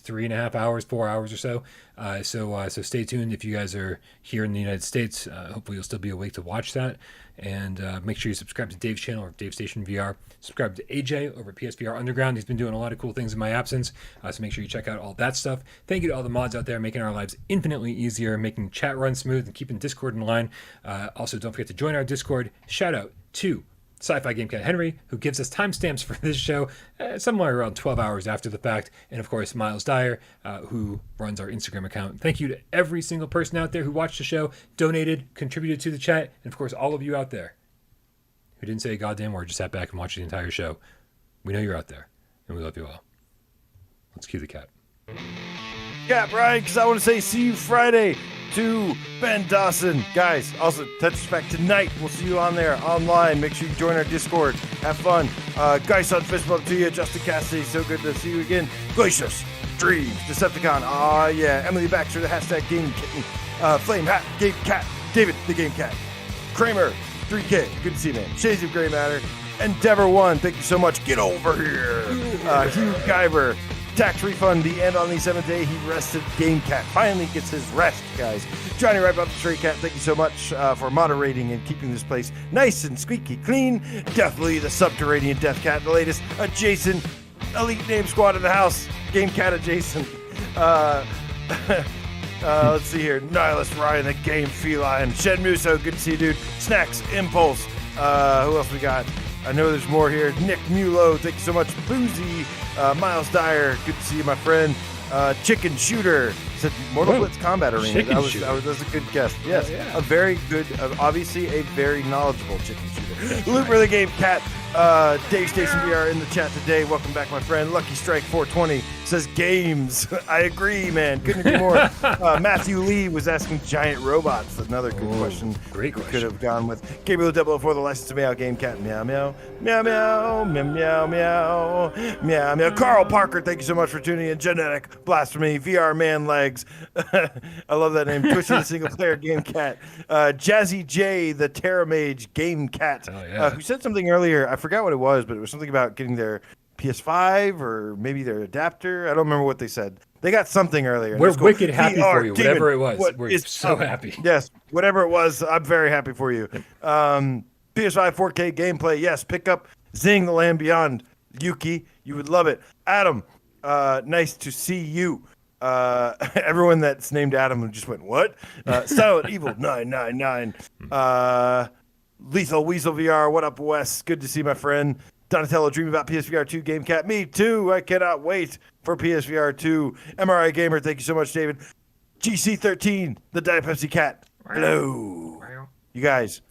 3.5 hours, 4 hours or so. So stay tuned if you guys are here in the United States. Hopefully you'll still be awake to watch that. And make sure you subscribe to Dave's channel or Dave Station VR. Subscribe to AJ over at PSVR Underground. He's been doing a lot of cool things in my absence. So make sure you check out all that stuff. Thank you to all the mods out there making our lives infinitely easier, making chat run smooth, and keeping Discord in line. Also, don't forget to join our Discord. Shout out to SciFiGamecat Henry, who gives us timestamps for this show somewhere around 12 hours after the fact. And of course, Miles Dyer, who runs our Instagram account. Thank you to every single person out there who watched the show, donated, contributed to the chat, and of course, all of you out there who didn't say a goddamn word, just sat back and watched the entire show. We know you're out there, and we love you all. Let's cue the cat. Yeah, Brian, because I want to say see you Friday to Ben Dawson. Guys, also, Tetris Effect tonight. We'll see you on there, online. Make sure you join our Discord. Have fun. Guys on fist bump to you. Justin Cassidy, so good to see you again. Glacius, Dreams, Decepticon. Yeah. Emily Baxter, the hashtag Game Kitten. Flame Hat, Game Cat. David, the Game Cat. Kramer, 3K. Good to see you, man. Shades of Gray Matter. Endeavor One, thank you so much. Get over here. Hugh Guyver. Tax refund, the end on the 7th day. He rested. GameCat finally gets his rest, guys. Johnny Right About the Stray Cat, thank you so much for moderating and keeping this place nice and squeaky clean. Definitely the Subterranean Death Cat, the latest. Adjacent Elite Name Squad in the house. GameCat adjacent. Let's see here. Nihilist Ryan, the Game Feline. Shed Muso, good to see you, dude. Snacks, Impulse. Who else we got? I know there's more here. Nick Mulo, thank you so much. Boozy, Miles Dyer, good to see you, my friend. Chicken Shooter said Mortal Blitz Combat Arena. That was a good guess. Yes, yeah. a very good, obviously a very knowledgeable chicken shooter. Luke Really Game Cat, Dave Station VR in the chat today. Welcome back, my friend. Lucky Strike 420 says games. I agree, man. Couldn't agree more. Matthew Lee was asking giant robots. Another good question. Great We question. could have gone with Gabriel 004, the license to Meow Game Cat. Meow, meow, meow, meow, meow, meow, meow, meow, meow. Carl Parker, thank you so much for tuning in. Genetic Blasphemy, VR Man Legs. I love that name. Twisted the Single Player Game Cat. Jazzy J, the Terra Mage Game Cat. Oh, yeah. Who said something earlier. I forgot what it was, but it was something about getting their PS5 or maybe their adapter. I don't remember what they said. They got something earlier. We're wicked happy VR for you, whatever it was. What We're is so up? happy. Yes, whatever it was, I'm very happy for you. PS5 4K gameplay, yes. Pick up Zing the Land Beyond. Yuki, you would love it. Adam, nice to see you. Everyone that's named Adam just went, what? Silent Evil 999. Lethal Weasel VR, what up, Wes? Good to see my friend. Donatello, dream about PSVR 2 GameCat. Me too. I cannot wait for PSVR 2. MRI Gamer, thank you so much, David. GC13, the Diet Pepsi Cat. Hello. You guys,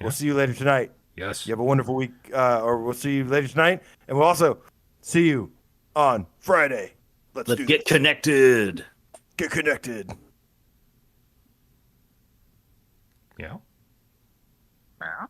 we'll see you later tonight. Yes. You have a wonderful week, or we'll see you later tonight. And we'll also see you on Friday. Let's get connected. Get connected. Yeah. Meow.